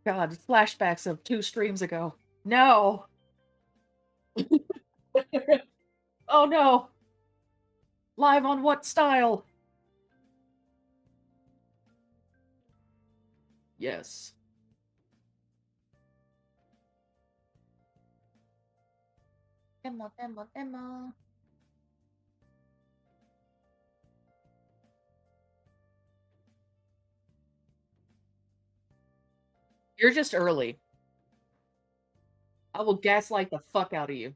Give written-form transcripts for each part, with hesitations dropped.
God, it's flashbacks of 2 streams ago. No! Oh, no! Live on what style? Yes. Demo, demo, demo. You're just early. I will gaslight the fuck out of you.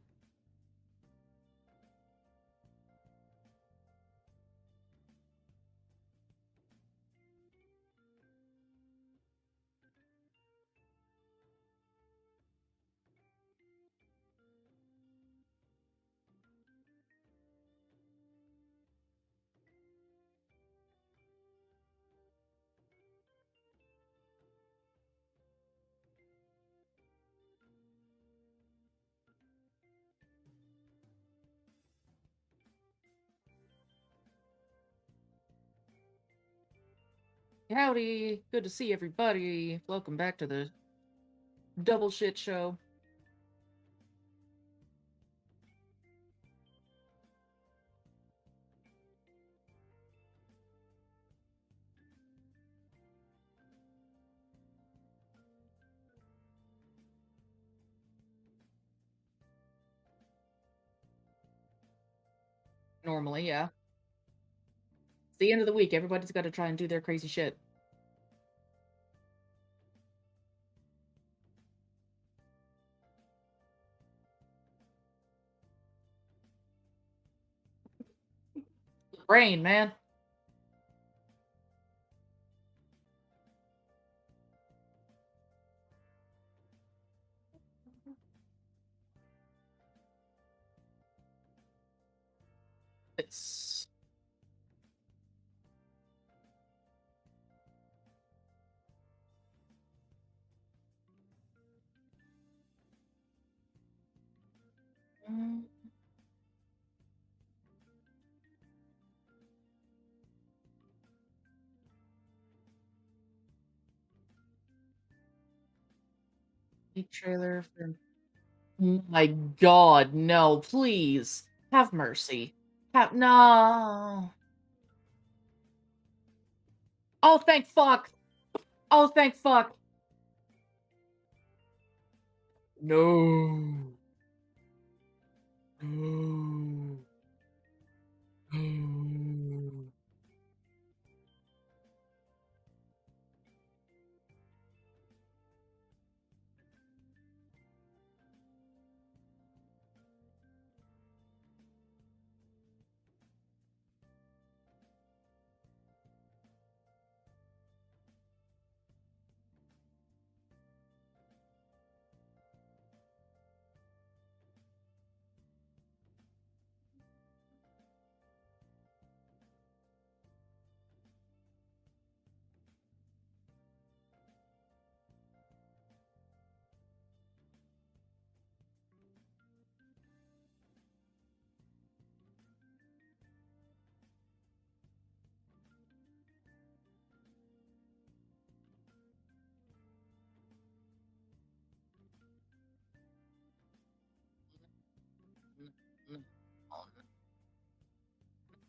Howdy! Good to see everybody. Welcome back to the double shit show. Normally, yeah. It's the end of the week. Everybody's got to try and do their crazy shit. Brain, man. It's a trailer for. Oh my God, no! Please have mercy. Have no. Oh, thank fuck! Oh, thank fuck! No. No. No.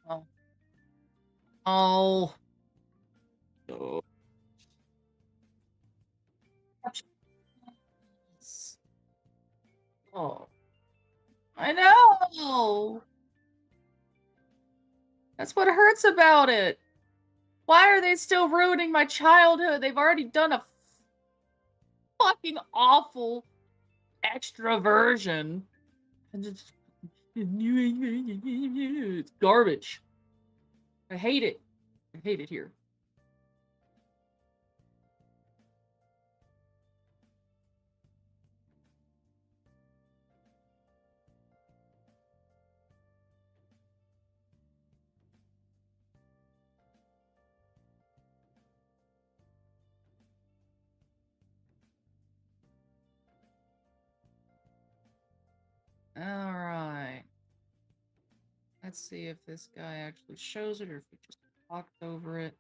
Oh. Oh. Oh. Oh. I know. That's what hurts about it. Why are they still ruining my childhood? They've already done a fucking awful extra version. And it's garbage. I hate it. I hate it here. Alright. Let's see if this guy actually shows it or if he just talked over it.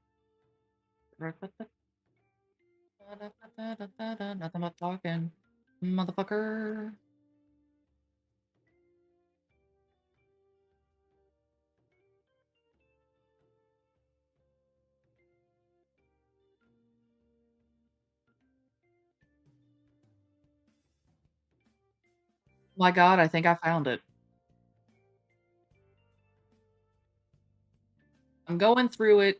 Nothing but talking, motherfucker. My God, I think I found it. I'm going through it.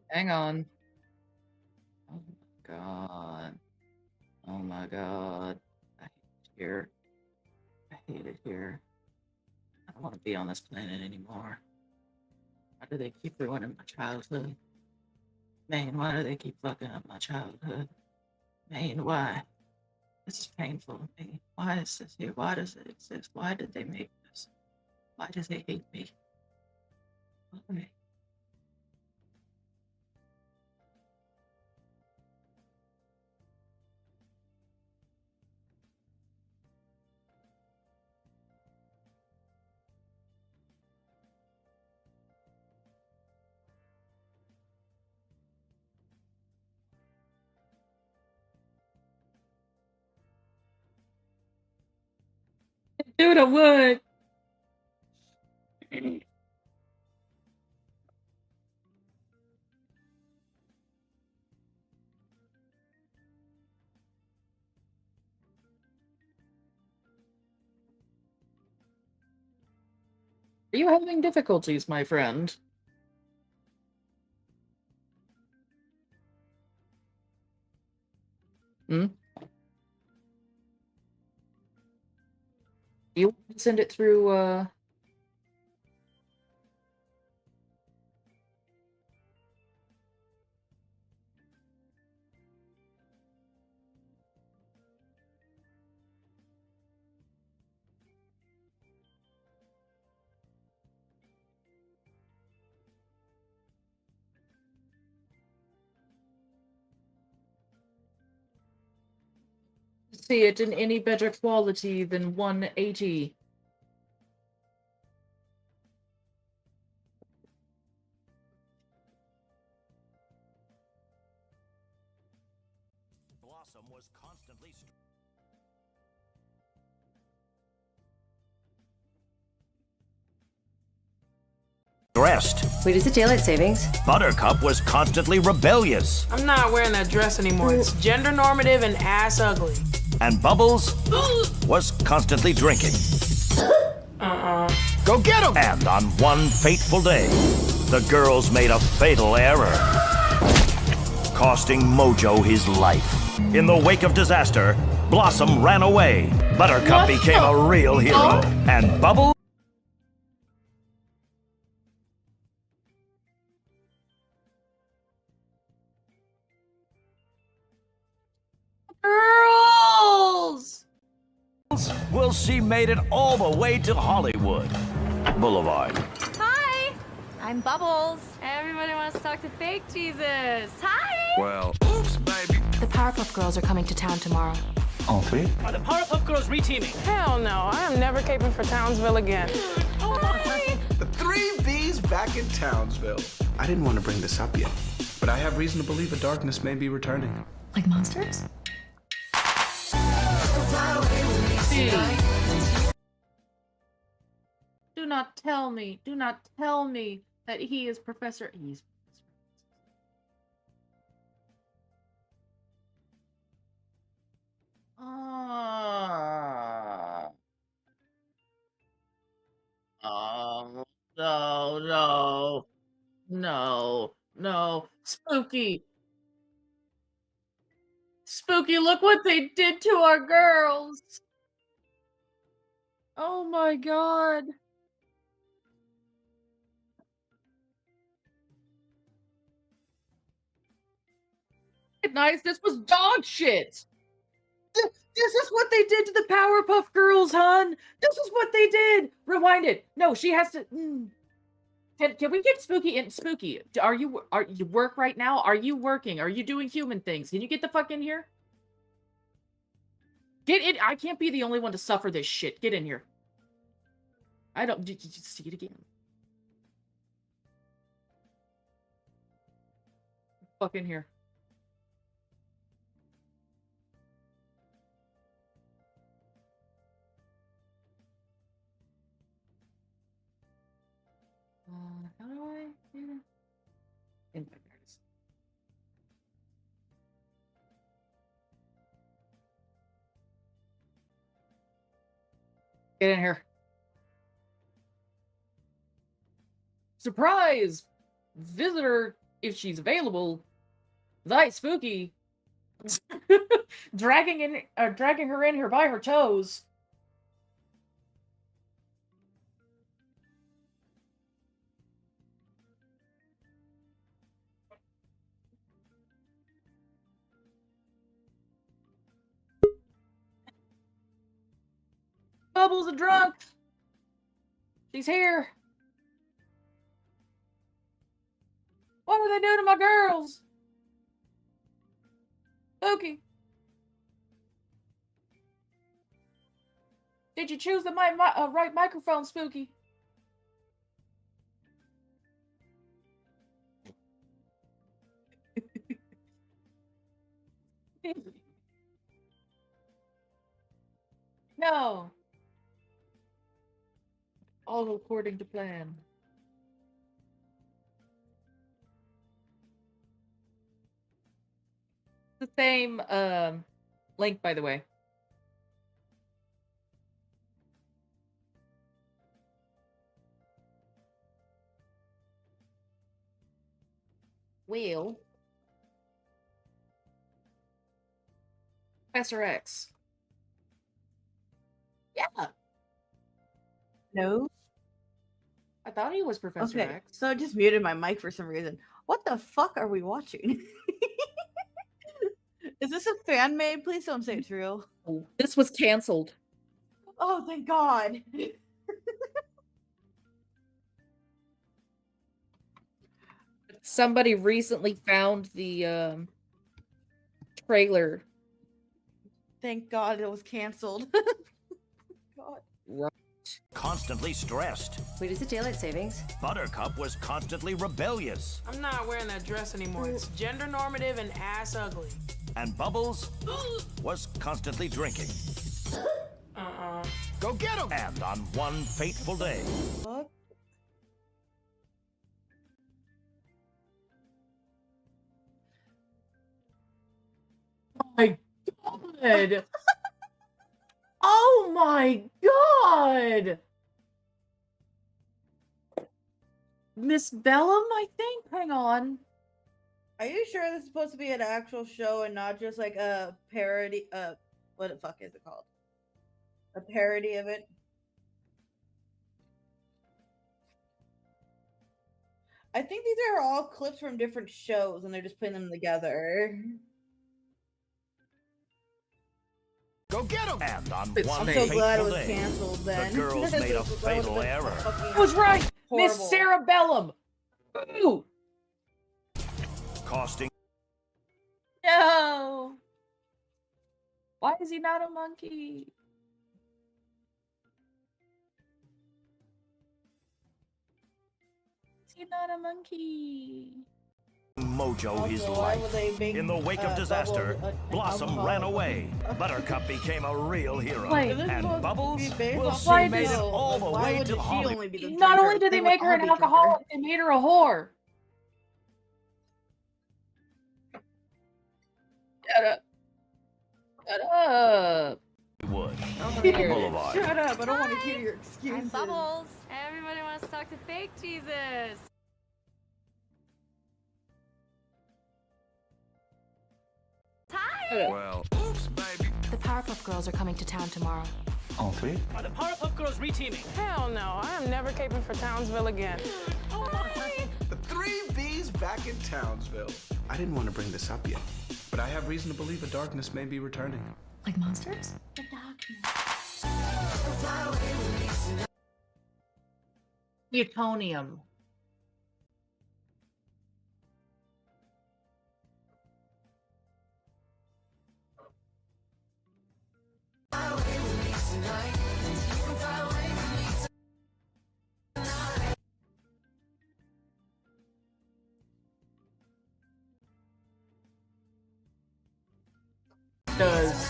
Hang on. Oh my God. Oh my God. I hate it here. I hate it here. I don't want to be on this planet anymore. Why do they keep ruining my childhood? Man, why do they keep fucking up my childhood? Man, why? This is painful to me. Why is this here? Why does it exist? Why did they make this? Why do they hate me? Why? Dude, I would. Are you having difficulties, my friend? Hmm? Do you want to send it through, see it in any better quality than 180? Blossom was constantly stressed. Wait, is it daylight savings? Buttercup was constantly rebellious. I'm not wearing that dress anymore. It's gender normative and ass ugly. And Bubbles was constantly drinking. Go get him! And on one fateful day, the girls made a fatal error, costing Mojo his life. In the wake of disaster, Blossom ran away. Buttercup became a real hero. And Bubbles... Girls! Well, she made it all the way to Hollywood Boulevard. Hi, I'm Bubbles. Everybody wants to talk to fake Jesus. Hi! Well, oops, baby. The Powerpuff Girls are coming to town tomorrow. All three? Are the Powerpuff Girls reteaming? Hell no, I am never caping for Townsville again. Hi! The three B's back in Townsville. I didn't want to bring this up yet, but I have reason to believe a darkness may be returning. Like monsters? Do not tell me that he is Professor. He's. Oh, no, no, no, no. Spooky. Spooky, look what they did to our girls. Oh my God. Nice, this was dog shit. This is what they did to the Powerpuff Girls, hon. This is what they did. Rewind it. No, she has to. Can we get Spooky in? Spooky, are you work right now? Are you working? Are you doing human things? Can you get the fuck in here? Get in. I can't be the only one to suffer this shit. Get in here. I don't. Did you see it again? Fuck in here. Get in here. Surprise! Visitor, if she's available. That spooky. dragging her in here by her toes. Bubbles a drunk. She's here. What are they doing to my girls? Spooky. Did you choose the right microphone, Spooky? No. All according to plan. The same link, by the way. Well, Professor X. Yeah, No. I thought he was Professor Okay, X. so I just muted my mic for some reason. What the fuck are we watching? Is this a fan made? Please don't say it's real. This was canceled. Oh, thank God. Somebody recently found the trailer. Thank God it was canceled. God. Constantly stressed. Wait, is it daylight savings? Buttercup was constantly rebellious. I'm not wearing that dress anymore. It's gender normative and ass ugly. And Bubbles was constantly drinking. Go get him! And on one fateful day, Fuck. My God. Oh my God. Miss Bellum, I think. Hang on. Are you sure this is supposed to be an actual show and not just like a parody? What the fuck is it called? A parody of it? I think these are all clips from different shows and they're just putting them together. Go get him! and on It's one I'm so fake. glad it fateful was day, canceled then. the girls made a That would've fatal been error. fucking I was right. Miss horrible. Sarah Bellum. Ooh. Costing No. Why is he not a monkey? Is he not a monkey? Mojo his Also, why life. would they make, In the wake of disaster, Bubbles an Blossom alcoholic? ran away. Buttercup became a real hero. Wait. If this is And supposed to Bubbles be based will off Why soon the made it show, all like, the why way wouldn't to she Hollywood. only be the Not drinker? only did they would make her all an be drinker. alcoholic, they made her a whore. Shut up. Shut up. Wood. Here. Boulevard. Shut up! I don't want to Hi. hear your excuses. I'm Bubbles. Everybody wants to talk to fake Jesus. Hi. Shut up. Well, oops, baby. The Powerpuff Girls are coming to town tomorrow. All three? Are the Powerpuff Girls reteaming? Hell no, I am never caping for Townsville again. The three V's back in Townsville. I didn't want to bring this up yet, but I have reason to believe a darkness may be returning. Like monsters? Plutonium. Does.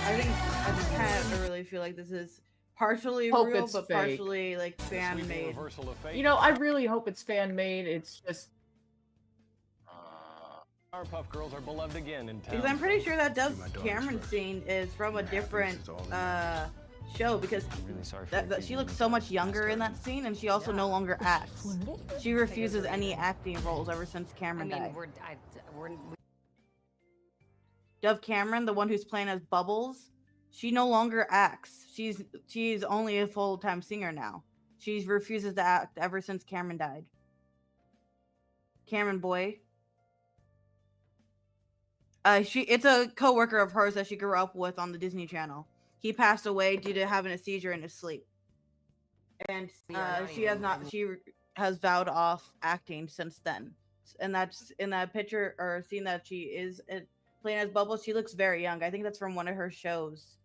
I just kind of really feel like this is partially Hope real, it's but fake. partially like fan made. You know, I really hope it's fan made. It's just Powerpuff Girls are beloved again in town. Because I'm pretty sure that Doug My daughter's Cameron first. scene is from a different This is all that show because I'm really sorry for that she looks so much younger in that scene, and she also no longer acts. She refuses any acting roles ever since Cameron died. Dove Cameron, the one who's playing as Bubbles, she no longer acts. She's only a full-time singer now. She refuses to act ever since Cameron died. Cameron Boy. It's a coworker of hers that she grew up with on the Disney Channel. He passed away due to having a seizure in his sleep, and she has vowed off acting since then. And that's in that picture or scene that she is playing as Bubbles. She looks very young. I think that's from one of her shows.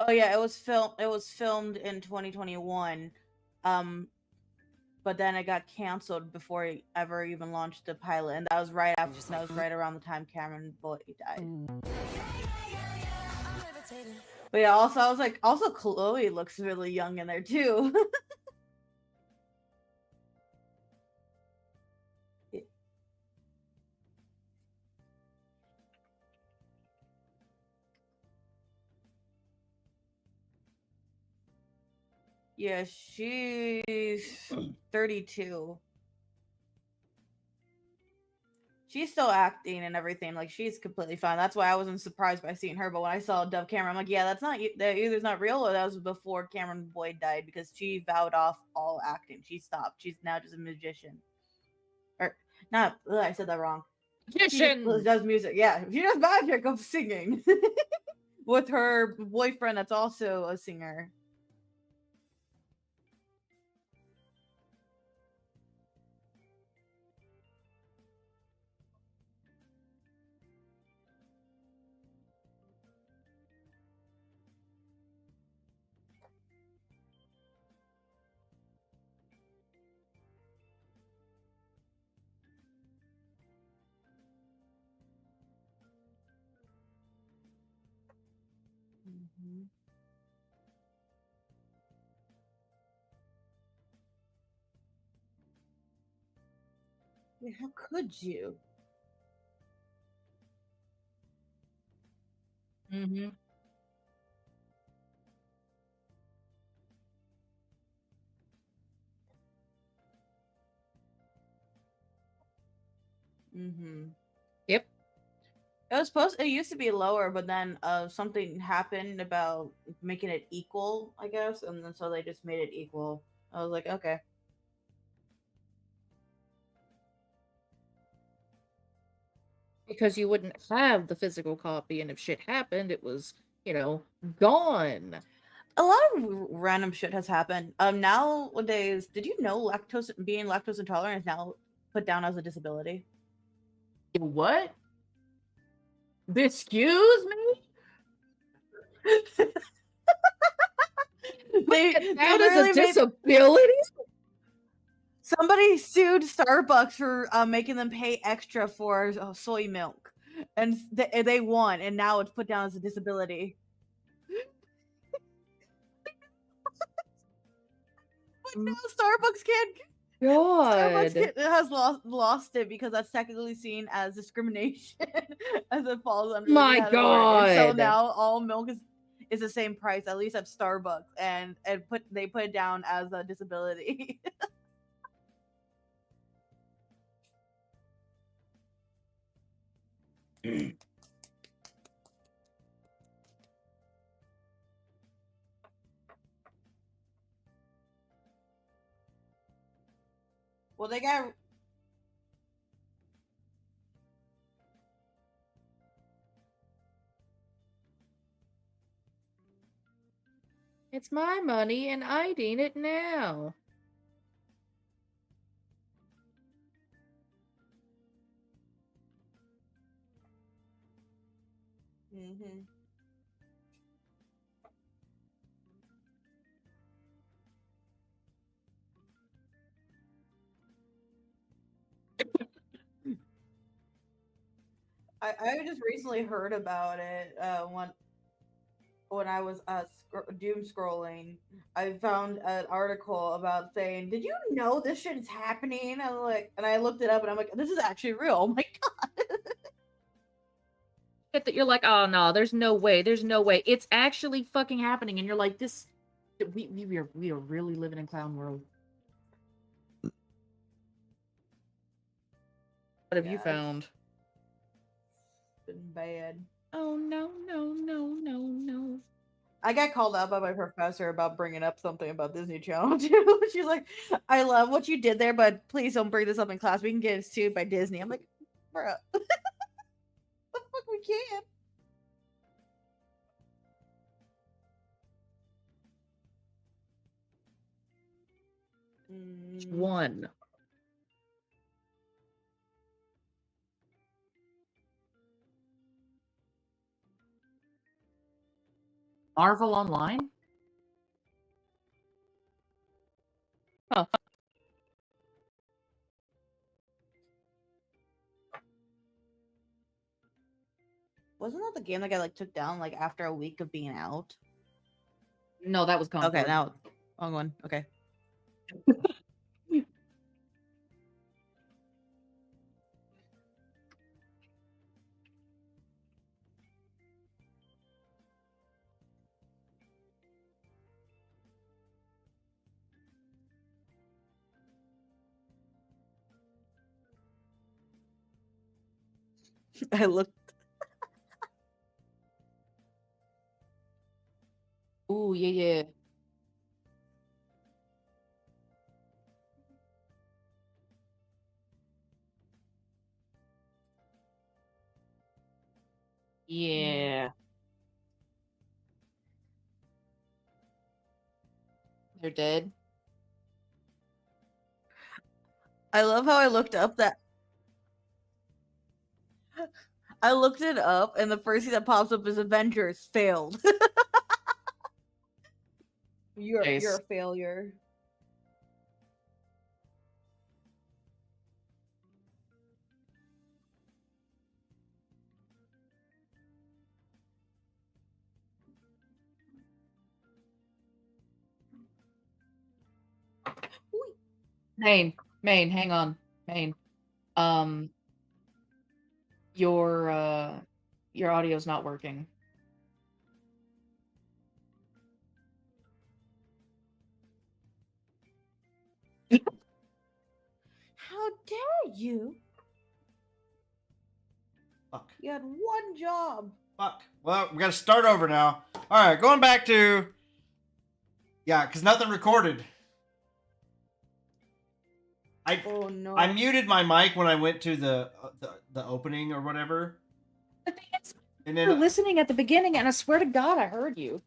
Oh yeah, it was filmed in 2021. But then it got canceled before it ever even launched the pilot, and that was right around the time Cameron Boy died. But yeah, also I was like, also Chloe looks really young in there too. Yeah, she's 32. She's still acting and everything. Like, she's completely fine. That's why I wasn't surprised by seeing her. But when I saw Dove Cameron, I'm like, yeah, that either not real or that was before Cameron Boyd died, because she vowed off all acting. She stopped. She's now just a magician. Or not. I said that wrong. Magician She does music. Yeah, she does magic of singing with her boyfriend. That's also a singer. Mm-hmm. Yeah, how could you? Mm-hmm. Mm-hmm. Yep. It used to be lower, but then something happened about making it equal, I guess, and then so they just made it equal. I was like, okay. Because you wouldn't have the physical copy, and if shit happened, it was, gone. A lot of random shit has happened. Nowadays, did you know being lactose intolerant is now put down as a disability? What? Excuse me? That is a disability? Somebody sued Starbucks for making them pay extra for soy milk, and they won, and now it's put down as a disability. But now Starbucks can't. God. Starbucks has lost it because that's technically seen as discrimination, as it falls under My the category. And so God. now all milk is the same price, at least at Starbucks, and they put it down as a disability. Well, they got. It's my money and I need it now. Mm-hmm. I just recently heard about it when I was doom scrolling. I found an article about saying, "Did you know this shit is happening?" I'm like, and I looked it up, and I'm like, "This is actually real." Oh my god! Shit that you're like, oh no, there's no way, there's no way. It's actually fucking happening, and you're like, this. We are really living in clown world. What have you found? It's been bad. Oh no, no, no, no, no. I got called out by my professor about bringing up something about Disney Channel too. She's like, "I love what you did there, but please don't bring this up in class. We can get sued by Disney." I'm like, "Bruh, the fuck we can't." Which one? Marvel Online? Huh. Wasn't that the game that got like took down like after a week of being out? No, that was Concord. Okay, now wrong one. Okay. I looked. Ooh, yeah, yeah. Yeah. They're dead. I love how I looked up that. I looked it up, and the first thing that pops up is Avengers failed. You're a failure. Main, hang on. Main. Um your audio's not working. How dare you? Fuck. You had one job. Fuck. Well, we gotta start over now. Alright, going back to... Yeah, because nothing recorded. Oh no. I muted my mic when I went to the opening or whatever. And then listening at the beginning, and I swear to God, I heard you.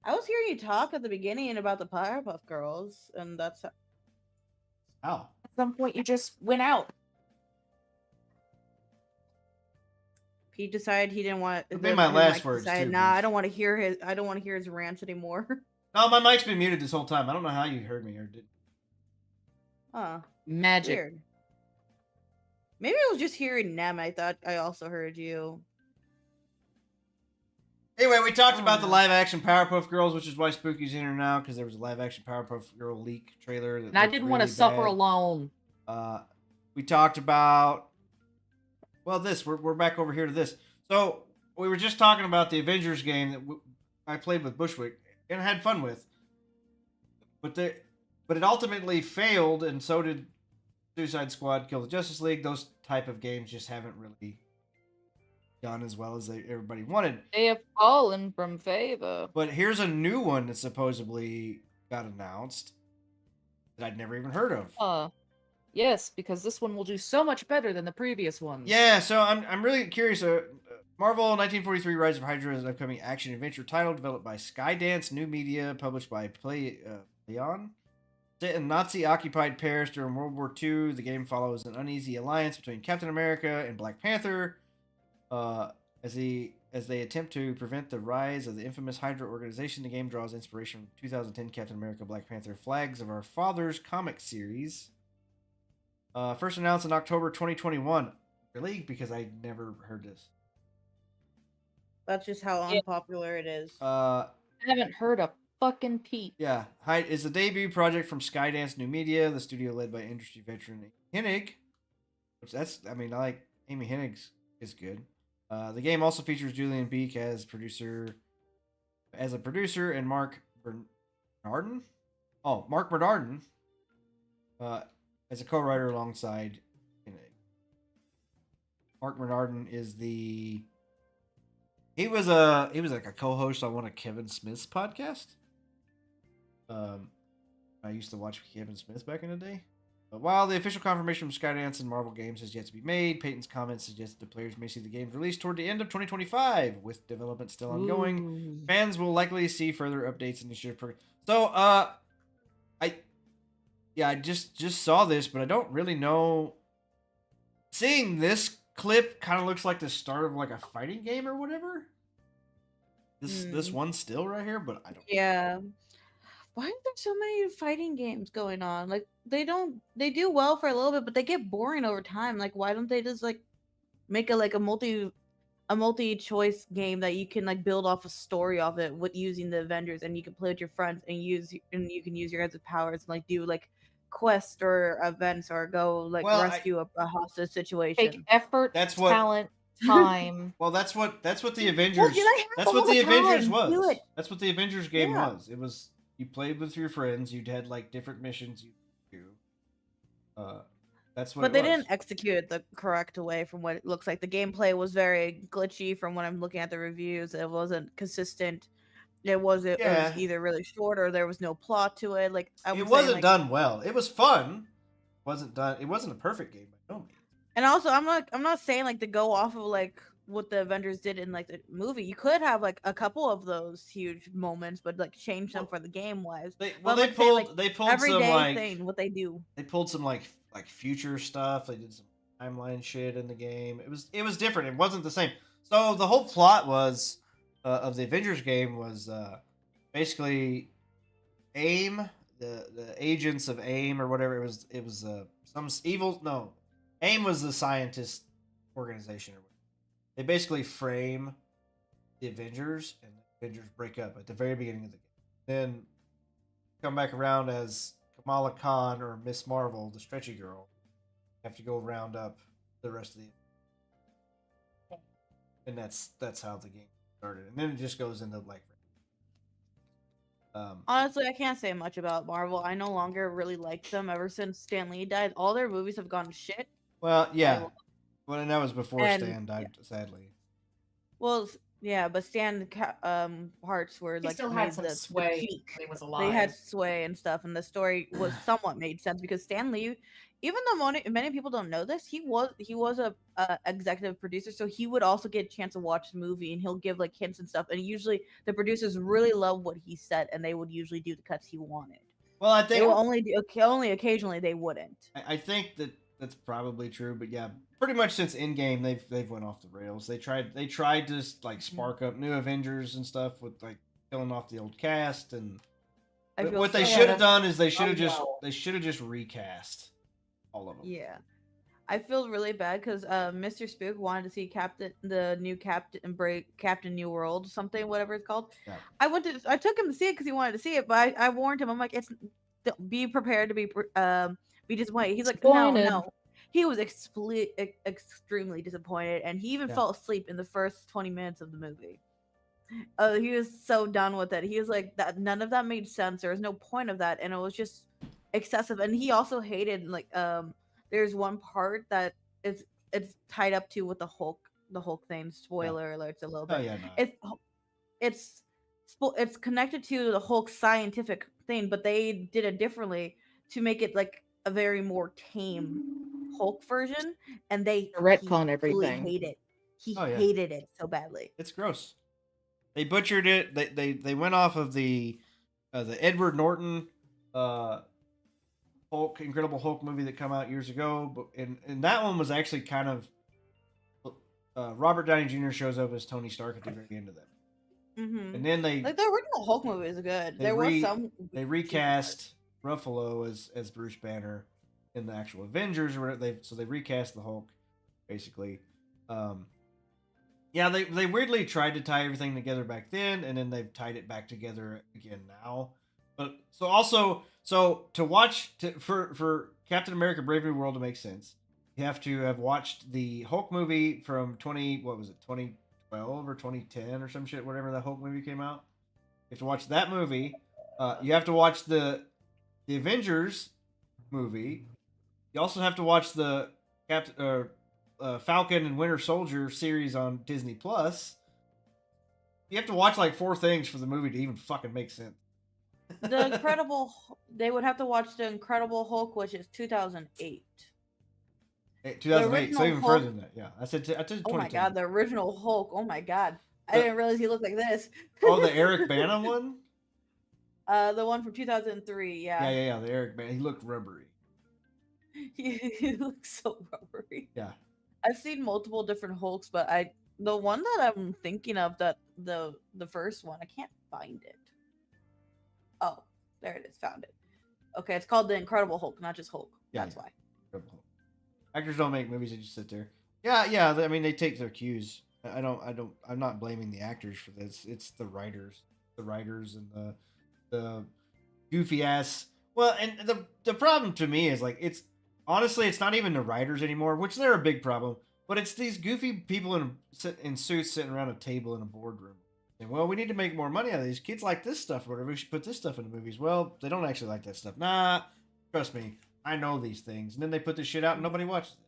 I was hearing you talk at the beginning about the Powerpuff Girls, and that's how. At some point, you just went out. He decided he didn't want. It'll be my last words, decided, too, nah, please. I don't want to hear his. I don't want to hear his rants anymore. No, my mic's been muted this whole time. I don't know how you heard me or did. Magic. Weird. Maybe I was just hearing them. I thought I also heard you. Anyway, we talked about the live-action Powerpuff Girls, which is why Spooky's in here now, because there was a live-action Powerpuff Girl leak trailer. That And I didn't want to suffer alone. We talked about... Well, we're back over here to this. So, we were just talking about the Avengers game that I played with Bushwick and had fun with. But it ultimately failed, and so did Suicide Squad, Kill the Justice League. Those type of games just haven't really done as well as everybody wanted. They have fallen from favor. But here's a new one that supposedly got announced that I'd never even heard of. Yes, because this one will do so much better than the previous ones. Yeah, so I'm really curious. Marvel 1943 Rise of Hydra is an upcoming action adventure title developed by Skydance New Media, published by Leon. Set in Nazi-occupied Paris during World War II, the game follows an uneasy alliance between Captain America and Black Panther as he as they attempt to prevent the rise of the infamous Hydra organization. The game draws inspiration from 2010 Captain America Black Panther Flags of Our Fathers comic series. First announced in October 2021. Really? Because I never heard this. That's just how Yeah. unpopular it is. I haven't heard a fucking peep. Yeah, Hyde is a debut project from Skydance New Media, the studio led by industry veteran Amy Hennig. Which I like Amy Hennig is good. The game also features Julian Beek as a producer, and Mark Bernardin. Oh, Mark Bernardin, as a co-writer alongside Hennig. Mark Bernardin is he was like a co-host on one of Kevin Smith's podcasts. I used to watch Kevin Smith back in the day. But while the official confirmation from Skydance and Marvel Games has yet to be made, Payton's comments suggest that players may see the games released toward the end of 2025, with development still ongoing. Ooh. Fans will likely see further updates in the future. So, I just saw this, but I don't really know. Seeing this clip kind of looks like the start of like a fighting game or whatever. This one still right here, but I don't. Yeah. Why are there so many fighting games going on? Like they do well for a little bit, but they get boring over time. Like why don't they just like make a multi-choice game that you can like build off a story of it with using the Avengers, and you can play with your friends and you can use your guys' powers and like do like quests or events or go like rescue a hostage situation. Take effort, That's what talent, time. Well, that's what the Avengers. Well, you That's all what the the Avengers time. Do was. it. That's what the Avengers game Yeah. was. It was you played with your friends. You'd had like different missions you do. That's what. But they it was. didn't execute it the correct way from what it looks like. The gameplay was very glitchy from what I'm looking at the reviews. It wasn't consistent. It was either really short or there was no plot to it. Like It wasn't done well. It was fun. It wasn't a perfect game by no means. And also, I'm not saying like to go off of like what the Avengers did in like the movie. You could have like a couple of those huge moments, but like change them for the game wise. They like, pulled some everyday like thing what they do. They pulled some like future stuff. They did some timeline shit in the game. It was different. It wasn't the same. So the whole plot was of the Avengers game was basically AIM, the agents of AIM or whatever. It was some evil. No, AIM was the scientist organization. They basically frame the Avengers, and the Avengers break up at the very beginning of the game. Then come back around as Kamala Khan or Miss Marvel, the stretchy girl, have to go round up the rest of the. And that's how the game started, and then it just goes into like. Honestly, I can't say much about Marvel. I no longer really like them ever since Stan Lee died. All their movies have gone to shit. Well, yeah. Well, and that was before Stan died, sadly. Well, yeah, but Stan parts were like still made had some the sway peak. when he was They alive. had sway and stuff, and the story was somewhat made sense because Stan Lee, even though many people don't know this, he was a executive producer, so he would also get a chance to watch the movie, and he'll give like hints and stuff. And usually, the producers really love what he said, and they would usually do the cuts he wanted. Well, I think they will only occasionally they wouldn't. I think that's probably true, but yeah, pretty much since Endgame they've went off the rails. They tried to like spark up new Avengers and stuff with like killing off the old cast, and what they should have done is they should have just recast all of them. Yeah, I feel really bad because Mr. Spook wanted to see the new Captain New World something whatever it's called. Yeah. I took him to see it because he wanted to see it, but I warned him. I'm like, be prepared to be disappointed. He's like, no. He was extremely disappointed, and he even fell asleep in the first 20 minutes of the movie. He was so done with it. He was like, that none of that made sense. There was no point of that, and it was just excessive. And he also hated like there's one part that it's tied up to with the Hulk thing. Spoiler alerts a little bit. Oh yeah, no. It's connected to the Hulk scientific thing, but they did it differently to make it like a very more tame Hulk version, and they retcon everything. Hate it. He hated it so badly. It's gross. They butchered it. They went off of the Edward Norton Incredible Hulk movie that came out years ago, but and that one was actually kind of Robert Downey Jr. shows up as Tony Stark at the very end of that. Mm-hmm. And then Like the original Hulk movie is good. There was some. They recast Ruffalo as Bruce Banner in the actual Avengers, or they recast the Hulk, basically. Yeah, they weirdly tried to tie everything together back then, and then they've tied it back together again now. But so to watch for Captain America: Brave New World to make sense, you have to have watched the Hulk movie from 2012 or 2010 or some shit, whatever that Hulk movie came out. You have to watch that movie. You have to watch the Avengers movie. You also have to watch the Falcon and Winter Soldier series on Disney Plus. You have to watch like 4 things for the movie to even fucking make sense. The Incredible. They would have to watch the Incredible Hulk, which is 2008. 2008, so even Hulk, further than that. Yeah, I said 2010. oh my god, the original Hulk. Oh my god, I didn't realize he looked like this. Oh, the Eric Bana one. The one from 2003. Yeah. Yeah. The Eric Bana. He looked rubbery. He looks so rubbery. Yeah. I've seen multiple different Hulks, but the one that I'm thinking of, that the first one, I can't find it. Oh, there it is. Found it. Okay, it's called The Incredible Hulk, not just Hulk. Yeah, That's why. Actors don't make movies; they just sit there. Yeah. I mean, they take their cues. I'm not blaming the actors for this. It's the writers, and the goofy ass. Well, and the problem to me is like it's not even the writers anymore, which they're a big problem. But it's these goofy people in suits sitting around a table in a boardroom. And, well, we need to make more money out of these kids like this stuff or whatever. We should put this stuff in the movies. Well, they don't actually like that stuff. Nah, trust me, I know these things. And then they put this shit out and nobody watches it.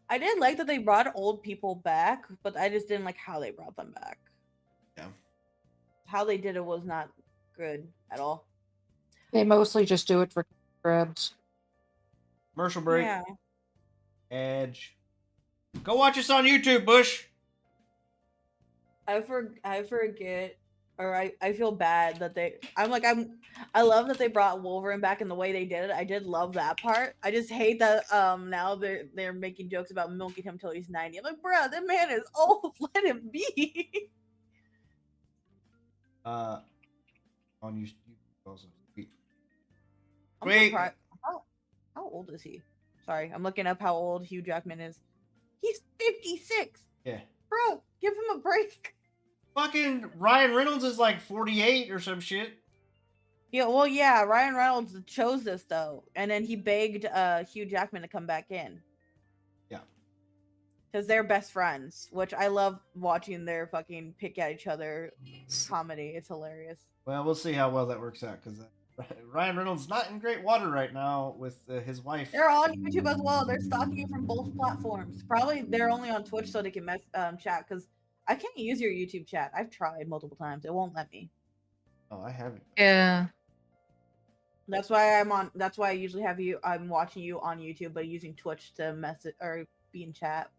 I did like that they brought old people back, but I just didn't like how they brought them back. Yeah. How they did it was not good at all. They mostly just do it for grabs. Commercial break. Yeah. Edge. Go watch us on YouTube, Bush. I forget, or I feel bad that I love that they brought Wolverine back in the way they did it. I did love that part. I just hate that now they're making jokes about milking him till he's 90. I'm like, bruh, that man is old. Let him be. On YouTube also. I'm Wait. surprised. How old is he? Sorry, I'm looking up how old Hugh Jackman is. He's 56. Yeah. Bro, give him a break. Fucking Ryan Reynolds is like 48 or some shit. Yeah, well, yeah, Ryan Reynolds chose this though, and then he begged Hugh Jackman to come back in. Yeah. Because they're best friends, which I love watching their fucking pick at each other comedy. It's hilarious. Well, we'll see how well that works out because Ryan Reynolds not in great water right now with his wife. They're on YouTube as well. They're stalking you from both platforms. Probably they're only on Twitch so they can chat, because I can't use your YouTube chat. I've tried multiple times. It won't let me. Oh, I haven't. Yeah. That's why that's why I usually I'm watching you on YouTube, but using Twitch to message or be in chat.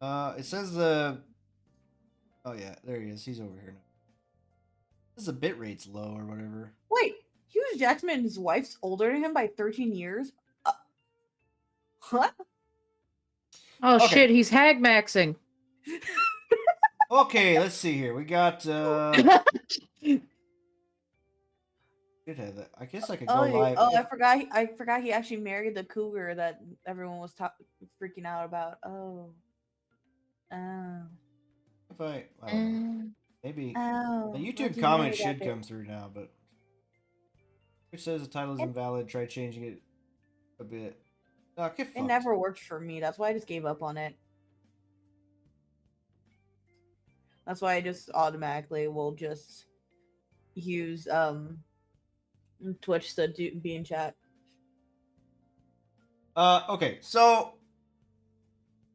It says the. Oh yeah, there he is. He's over here now. This the bit rate's low or whatever. Wait, Hugh Jackman's wife's older than him by 13 years? What? Oh Okay. shit, he's hag maxing. Okay, let's see here. We got. Should have that. I guess I could go live. Oh, I forgot he actually married the cougar that everyone was freaking out about. Oh. If I. Maybe Oh, the why'd YouTube you comment marry that should bitch? come through now, but it says the title is invalid. Try changing it a bit. Oh, get It fucked. never worked for me. That's why I just gave up on it. That's why I just automatically will just use Twitch to be in chat. Okay, so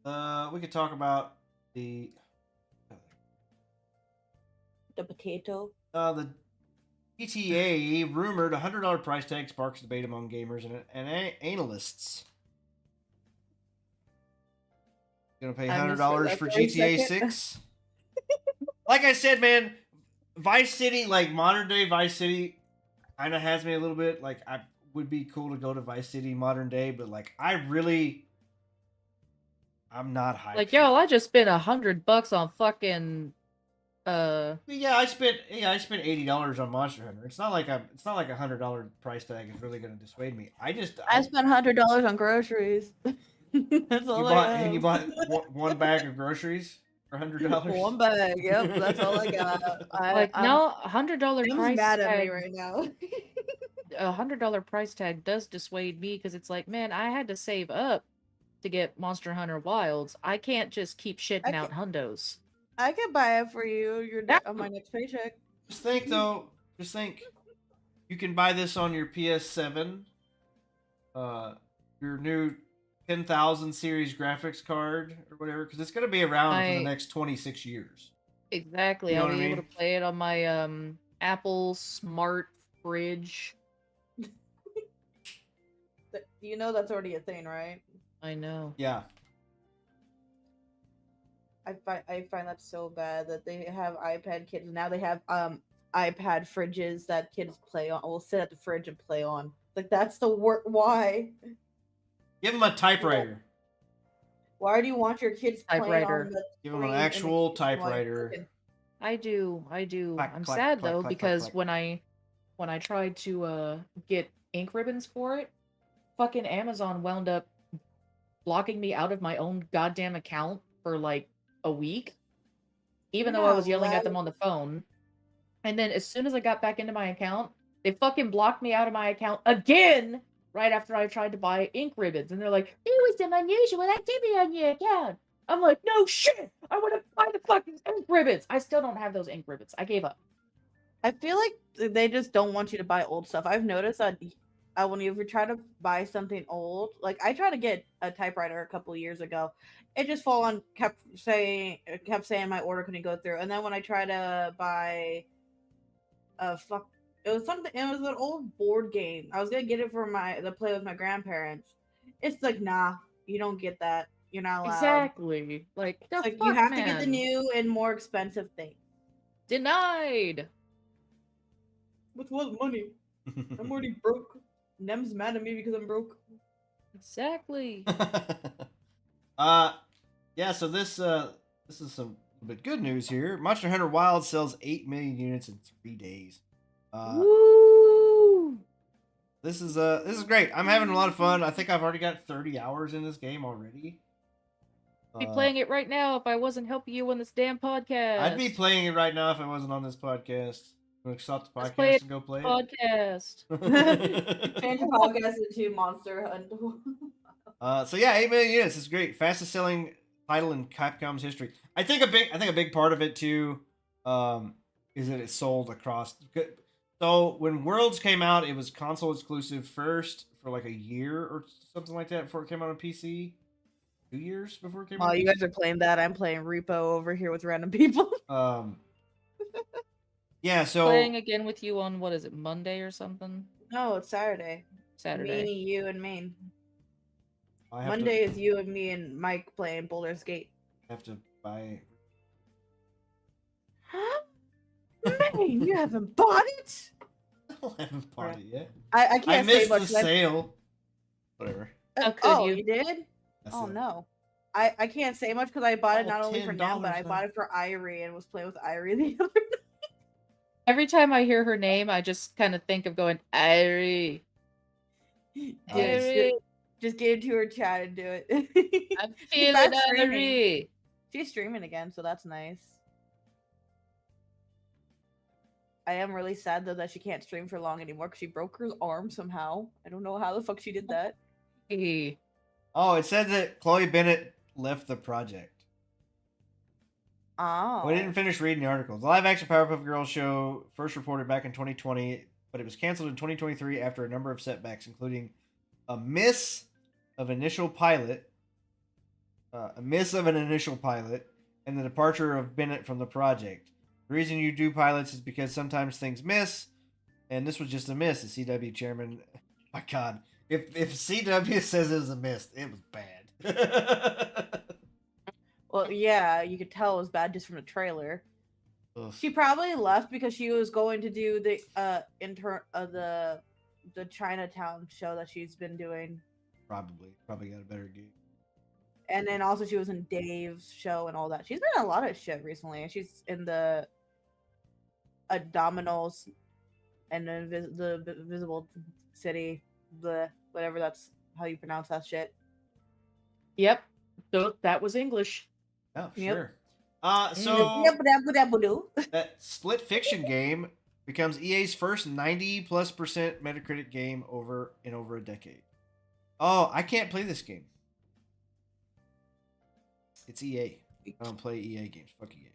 we could talk about the potato. The GTA rumored $100 price tag sparks debate among gamers and analysts. Gonna pay $100 for GTA 6? Like I said, man, Vice City, like modern day Vice City, kind of has me a little bit. Like, I would be cool to go to Vice City modern day, but like, I really I'm not hyped. Like, yo, I just spent $100 on fucking Yeah, I spent $80 on Monster Hunter. It's not like $100 price tag is really gonna dissuade me. I spent $100 on groceries. That's all you have. bought one bag of groceries for $100. One bag. Yep, that's all I got. no, $100 Tim's price mad at me tag. right now. $100 price tag does dissuade me because it's like, man, I had to save up to get Monster Hunter Wilds. I can't just keep shitting out hundos. I can buy it for you. You're on my next paycheck. Just think though. Just think. You can buy this on your PS7. Your new 10,000 series graphics card or whatever, because it's gonna be around for the next 26 years. Exactly. You know I'll what be I able mean? to play it on my Apple Smart Fridge. You know that's already a thing, right? I know. Yeah. I find that so bad that they have iPad kids. Now they have iPad fridges that kids play on. Will sit at the fridge and play on. Like that's the work. Why? Give them a typewriter. Why do you want your kids playing Typewriter. on the Give them an screen and actual the kids while you're typewriter. cooking? I do. Clack, I'm clack, sad clack, though clack, because clack. when I tried to get ink ribbons for it, fucking Amazon wound up blocking me out of my own goddamn account for like a week, even though I was yelling at them on the phone. And then as soon as I got back into my account, they fucking blocked me out of my account again right after I tried to buy ink ribbons. And they're like, there was some unusual activity on your account. I'm like, no shit! I want to buy the fucking ink ribbons! I still don't have those ink ribbons. I gave up. I feel like they just don't want you to buy old stuff. I've noticed that when you ever try to buy something old, like I tried to get a typewriter a couple years ago, it just kept saying my order couldn't go through. And then when I tried to buy it was an old board game. I was gonna get it for the play with my grandparents. It's like, nah, you don't get that. You're not allowed. Exactly. Like, the fuck, you have man? to get the new and more expensive thing. Denied. With what money? I'm already broke. Nem's mad at me because I'm broke. Exactly. Yeah, so this is some bit good news here. Monster Hunter Wild sells 8 million units in 3 days. Woo! This is great. I'm having a lot of fun. I think I've already got 30 hours in this game already. I'd be playing it right now if I wasn't helping you on this damn podcast. I'd be playing it right now if I wasn't on this podcast. I'm gonna stop the Let's podcast play it and go play it. podcast. Change the podcast into Monster Hunt. So yeah, 8 million units is great. Fastest selling title in Capcom's history. I think a big part of it too, is that it sold across. So when Worlds came out, it was console exclusive first for like a year or something like that before it came out on PC. 2 years before it came out. While you guys are playing that, I'm playing Repo over here with random people. Yeah, so Playing again with you on, what is it, Monday or something? No, it's Saturday. Saturday. Me, you, and Maine. I have Monday is you and me and Mike playing Boulder's Gate. I have to buy. Maine, you haven't bought it? I haven't bought it yet. I can't I missed say much. the sale. Whatever. How could you? You did? That's Oh it. no. I can't say much because I bought it Oh, not only for now, but I $10 bought it for Irie and was playing with Irie the other night. Every time I hear her name, I just kind of think of going, Irie. Irie. Just get into her chat and do it. I'm She's feeling back streaming. Irie. She's streaming again, so that's nice. I am really sad though that she can't stream for long anymore because she broke her arm somehow. I don't know how the fuck she did that. Hey. Oh, it said that Chloe Bennett left the project. Oh. We didn't finish reading the article. The live-action Powerpuff Girls show first reported back in 2020, but it was canceled in 2023 after a number of setbacks, including a miss of an initial pilot, and the departure of Bennett from the project. The reason you do pilots is because sometimes things miss, and this was just a miss. The CW chairman, my God, if CW says it was a miss, it was bad. Well, yeah, you could tell it was bad just from the trailer. Ugh. She probably left because she was going to do the the Chinatown show that she's been doing. Probably got a better gig. And then also she was in Dave's show and all that. She's been in a lot of shit recently. She's in the Dominoes and the Visible City, the whatever that's how you pronounce that shit. Yep. That was English. Oh, Yep. sure. Yep, So yep. that Split Fiction game becomes EA's first 90+% Metacritic game in over a decade. Oh, I can't play this game. It's EA. I don't play EA games. Fuck EA.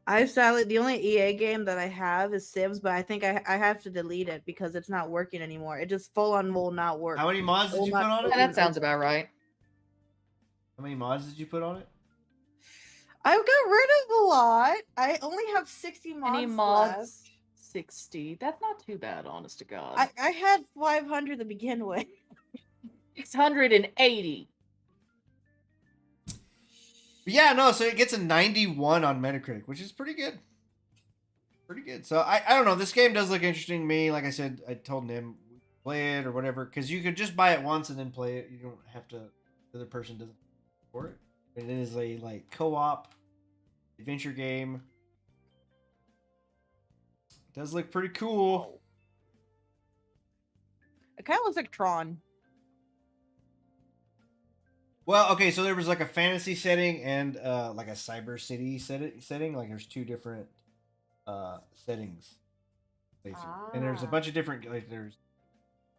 The only EA game that I have is Sims, but I think I have to delete it because it's not working anymore. It just full on will not work. How many mods did you put on it? Yeah, that sounds about right. How many mods did you put on it? I got rid of a lot. I only have 60 mods. Any mods? Left. 60. That's not too bad, honest to God. I had 500 to begin with. 680. But yeah, no, so it gets a 91 on Metacritic, which is pretty good. Pretty good. So I don't know. This game does look interesting to me. Like I said, I told him play it or whatever, because you could just buy it once and then play it. You don't have to. The other person doesn't pay for it. It is a like co-op adventure game. It does look pretty cool. It kind of looks like Tron. Well, okay, so there was like a fantasy setting and like a cyber city setting. Like there's two different settings. Basically. And there's a bunch of different, like there's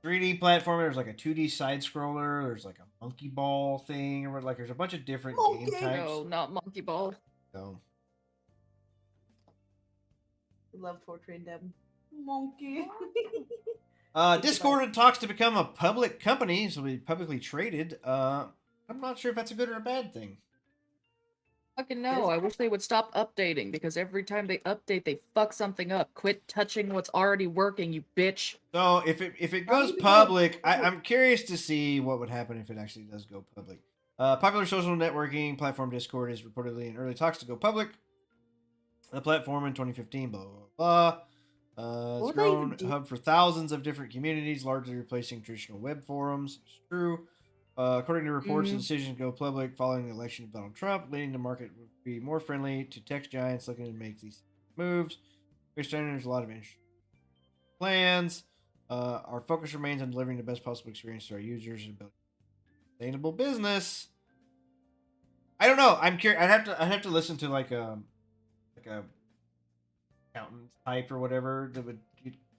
3D platformer, there's like a 2D side scroller, there's like a monkey ball thing, or like there's a bunch of different game types. No, not monkey ball. So I love torturing them. Monkey. Discord talks to become a public company, so it'll be publicly traded. I'm not sure if that's a good or a bad thing. Fucking no. I wish they would stop updating, because every time they update, they fuck something up. Quit touching what's already working, you bitch. So if it goes public, I'm curious to see what would happen if it actually does go public. Popular social networking platform Discord is reportedly in early talks to go public. The platform in 2015, blah, blah, blah. It's grown a hub for thousands of different communities, largely replacing traditional web forums. It's true. According to reports, the decision to go public following the election of Donald Trump, leading the market would be more friendly to tech giants looking to make these moves. There's a lot of interesting plans. Our focus remains on delivering the best possible experience to our users and building a sustainable business. I don't know. I'm curious. I'd have to listen to like a accountant type or whatever that would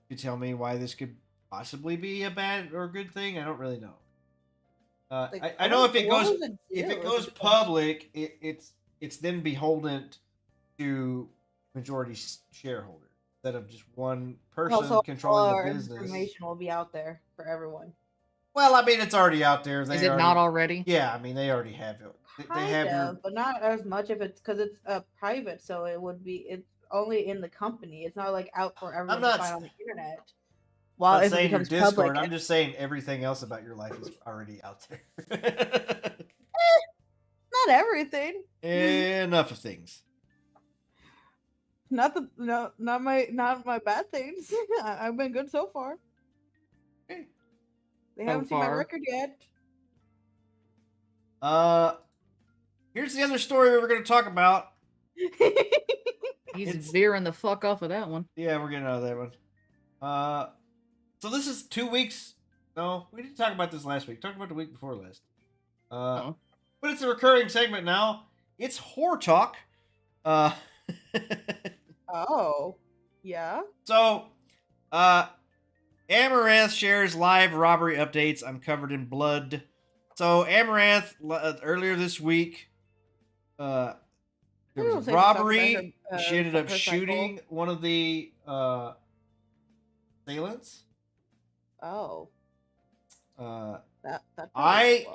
could tell me why this could possibly be a bad or good thing. I don't really know. I know if it goes public, it's then beholden to majority shareholder instead of just one person controlling the business. Information will be out there for everyone. Well, I mean, it's already out there. Is it not already? Yeah, I mean, they already have it. They have but not as much if it's because it's private, so it's only in the company. It's not like out for everyone to find on the internet. Well, if it becomes Discord, public, I'm just saying everything else about your life is already out there. Not everything. Enough of things. Not my bad things. I've been good so far. Okay. They haven't seen my record yet. Here's the other story we were going to talk about. He's veering the fuck off of that one. Yeah, we're getting out of that one. So this is 2 weeks. No, we didn't talk about this last week. Talked about the week before last. But it's a recurring segment now. It's Horror Talk. Oh, yeah. So, Amaranth shares live robbery updates. I'm covered in blood. So Amaranth earlier this week, there was a robbery. She ended up shooting one of the assailants. Oh. I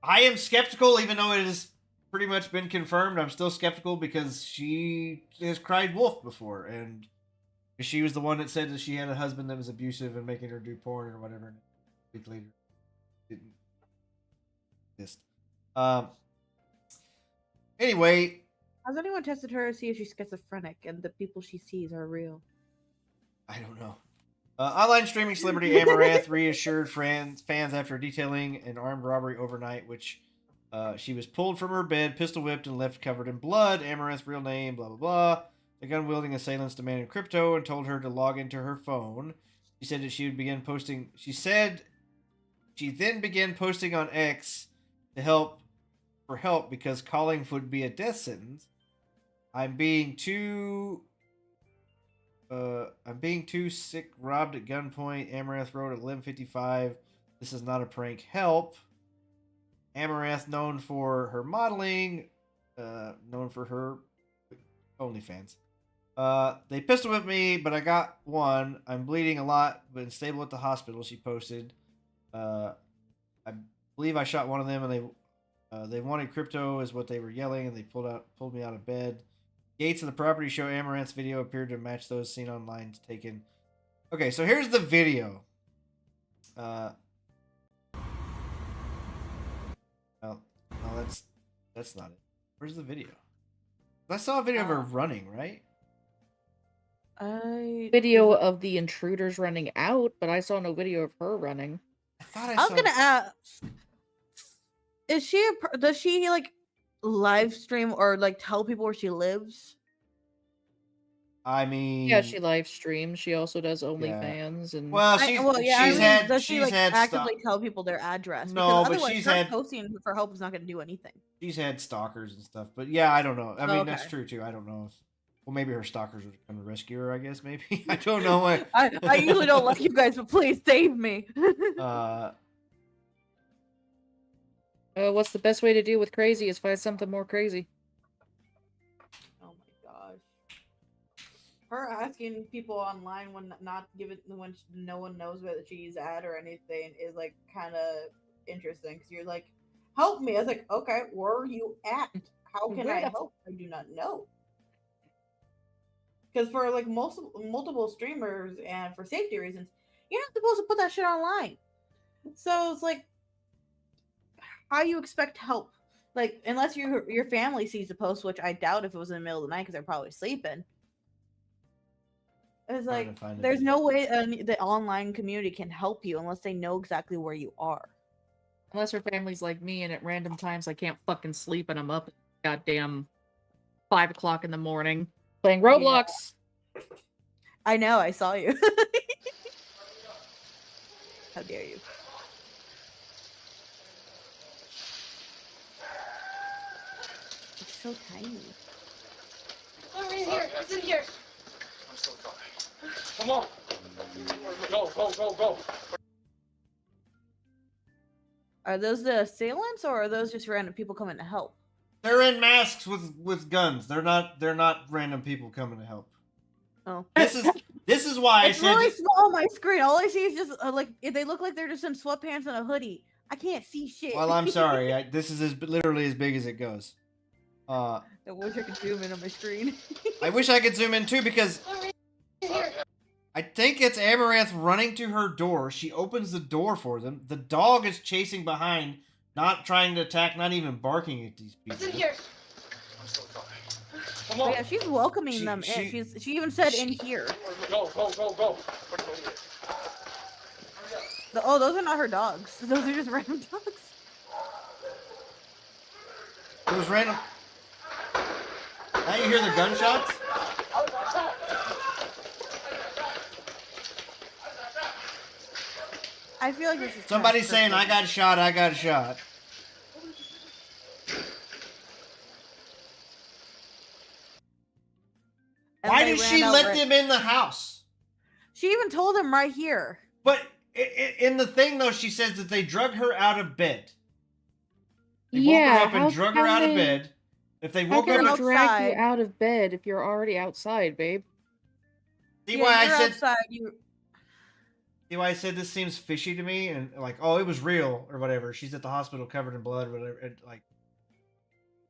am skeptical, even though it has pretty much been confirmed. I'm still skeptical because she has cried wolf before, and she was the one that said that she had a husband that was abusive and making her do porn or whatever. And a week later, didn't exist. Anyway, has anyone tested her to see if she's schizophrenic and the people she sees are real? I don't know. Online streaming celebrity Amaranth reassured fans after detailing an armed robbery overnight, which she was pulled from her bed, pistol whipped, and left covered in blood. Amaranth's real name, blah, blah, blah. The gun-wielding assailants demanded crypto and told her to log into her phone. She said that she would begin posting. She said she then began posting on X to help because calling would be a death sentence. I'm being too sick, robbed at gunpoint. Amaranth wrote at 11:55. This is not a prank. Help. Amaranth, known for her modeling, known for her OnlyFans. They pistol whipped me, but I got one. I'm bleeding a lot, but stable at the hospital. She posted. I believe I shot one of them, and they wanted crypto, is what they were yelling, and they pulled me out of bed. Gates of the property show Amaranth's video appeared to match those seen online taken. Okay, so here's the video. No, that's not it. Where's the video? I saw a video of her running, right? Video of the intruders running out, but I saw no video of her running. I was gonna ask, does she like live stream or like tell people where she lives? I mean, Yeah, she live streams. She also does OnlyFans and. Well, does she like actively tell people their address? No, because but she's her had posting for help is not going to do anything. She's had stalkers and stuff, but yeah, I don't know. I mean, okay. That's true too. I don't know if. Well, maybe her stalkers would come to rescue her. I guess maybe I don't know. I usually don't like you guys, but please save me. What's the best way to deal with crazy is find something more crazy. Oh my gosh. Her asking people online when no one knows where she's at or anything is like kind of interesting because you're like, help me. I was like, okay, where are you at? How can I help? I do not know. Because for like multiple streamers and for safety reasons, you're not supposed to put that shit online. So it's like, how you expect help? Like, unless your family sees the post, which I doubt if it was in the middle of the night because they're probably sleeping. It's like, there's no way the online community can help you unless they know exactly where you are. Unless her family's like me and at random times I can't fucking sleep and I'm up at goddamn 5 o'clock in the morning playing Roblox. Yeah. I know, I saw you. How dare you? It's so tiny. Oh, right here. It's in here. I'm still coming. Come on. Go. Are those the assailants or are those just random people coming to help? They're in masks with guns. They're not random people coming to help. Oh. This is why it's I said really small on my screen. All I see is just like they look like they're just in sweatpants and a hoodie. I can't see shit. Well, I'm sorry. This is literally as big as it goes. I wish I could zoom in on my screen. I wish I could zoom in too because I think it's Amaranth running to her door. She opens the door for them. The dog is chasing behind, not trying to attack, not even barking at these people. It's in here. I'm still coming. Come on. Yeah, she's welcoming them in. She even said in here. Go. Oh, those are not her dogs. Those are just random dogs. Those random. Now you hear the gunshots? I feel like this is somebody saying, I got shot. And why did she let them in the house? She even told them right here. But in the thing, though, she says that they drug her out of bed. They woke her up and drug her out of bed. If they woke her up, drag you out of bed if you're already outside, babe. See why I said outside, See why I said this seems fishy to me, and like, oh, it was real or whatever. She's at the hospital covered in blood, or whatever. And, like,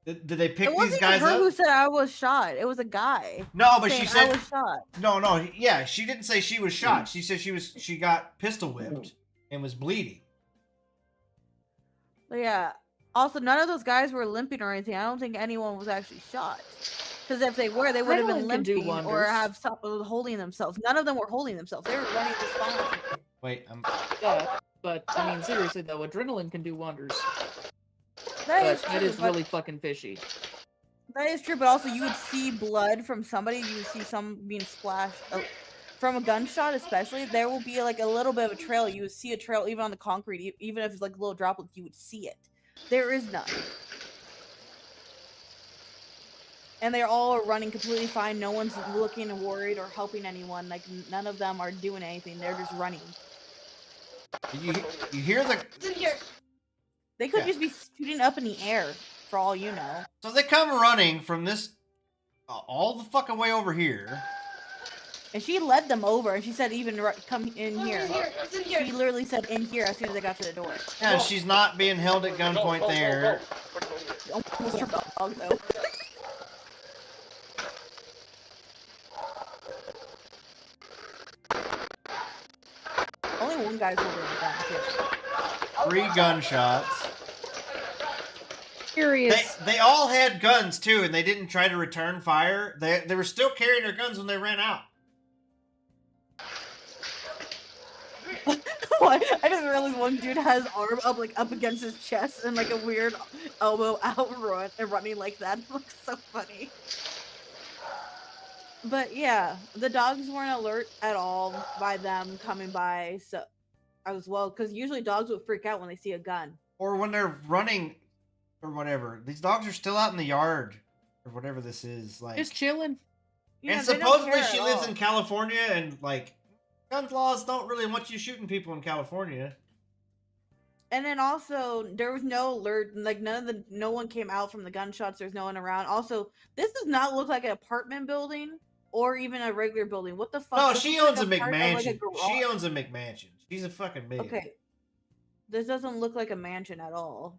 did they pick these guys up? It wasn't her who said I was shot. It was a guy. No, but she said I was shot. No, yeah, she didn't say she was shot. She said she got pistol whipped and was bleeding. But yeah. Also, none of those guys were limping or anything. I don't think anyone was actually shot. Because if they were, they would have been Adrenaline can do limping or wonders. have stopped holding themselves. None of them were holding themselves. They were running just fine. Wait, Yeah, but I mean, seriously though, adrenaline can do wonders. That But is true, really fucking fishy. that is true, but also you would see blood from somebody. You would see some being splashed from a gunshot, especially. There will be like a little bit of a trail. You would see a trail even on the concrete, even if it's like little droplets. You would see it. There is none, and they're all running completely fine. No one's looking worried or helping anyone. Like none of them are doing anything. They're just running. you hear the? They could Yeah. just be shooting up in the air, for all you know. So they come running from this all the fucking way over here. And she led them over, and she said, "Even come in here." It's in here. She literally said, "In here," as soon as they got to the door. Yeah, she's not being held at gunpoint there. Almost her dog, though. Only one guy's holding a gun, too. 3 gunshots. Curious. They all had guns too, and they didn't try to return fire. They were still carrying their guns when they ran out. What? I just realized one dude has his arm up like up against his chest and like a weird elbow out running like that. It looks so funny. But yeah, the dogs weren't alert at all by them coming by, so as well, because usually dogs would freak out when they see a gun. Or when they're running or whatever. These dogs are still out in the yard or whatever this is. Like, Just chilling. Yeah, and they don't supposedly care she at lives all. in California, and like gun laws don't really want you shooting people in California. And then also there was no alert, like no one came out from the gunshots. There's no one around. Also, this does not look like an apartment building or even a regular building. What the fuck? No, This she looks owns a like part of, like, McMansion. garage. She owns a McMansion. She's a fucking millionaire. Okay. This doesn't look like a mansion at all.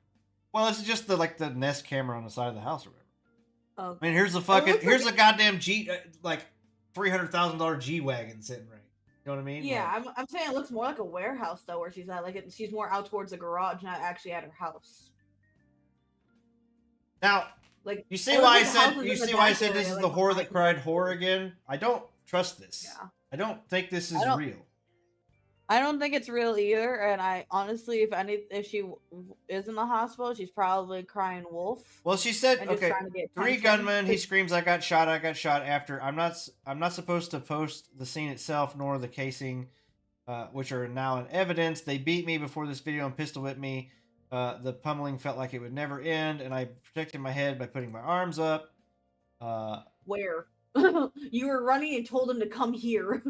Well, it's just the Nest camera on the side of the house or whatever. Oh. I mean, here's here's a goddamn G like $300,000 G wagon sitting right. You know what I mean? Yeah, Like, I'm saying it looks more like a warehouse though, where she's at. Like she's more out towards the garage, not actually at her house. now, Like you see it why I looks like the said house is you in the see why I back said this area, is like, the whore that behind cried whore again? I don't trust this. Yeah. I don't think this is I don't- real. I don't think it's real either, and I honestly, if she is in the hospital, she's probably crying wolf. Well, she said, And just okay, trying to get 3 attention. gunmen. He screams, "I got shot! I got shot!" After I'm not supposed to post the scene itself nor the casing, which are now in evidence. They beat me before this video and pistol whipped me. The pummeling felt like it would never end, and I protected my head by putting my arms up. Where? You were running and told him to come here.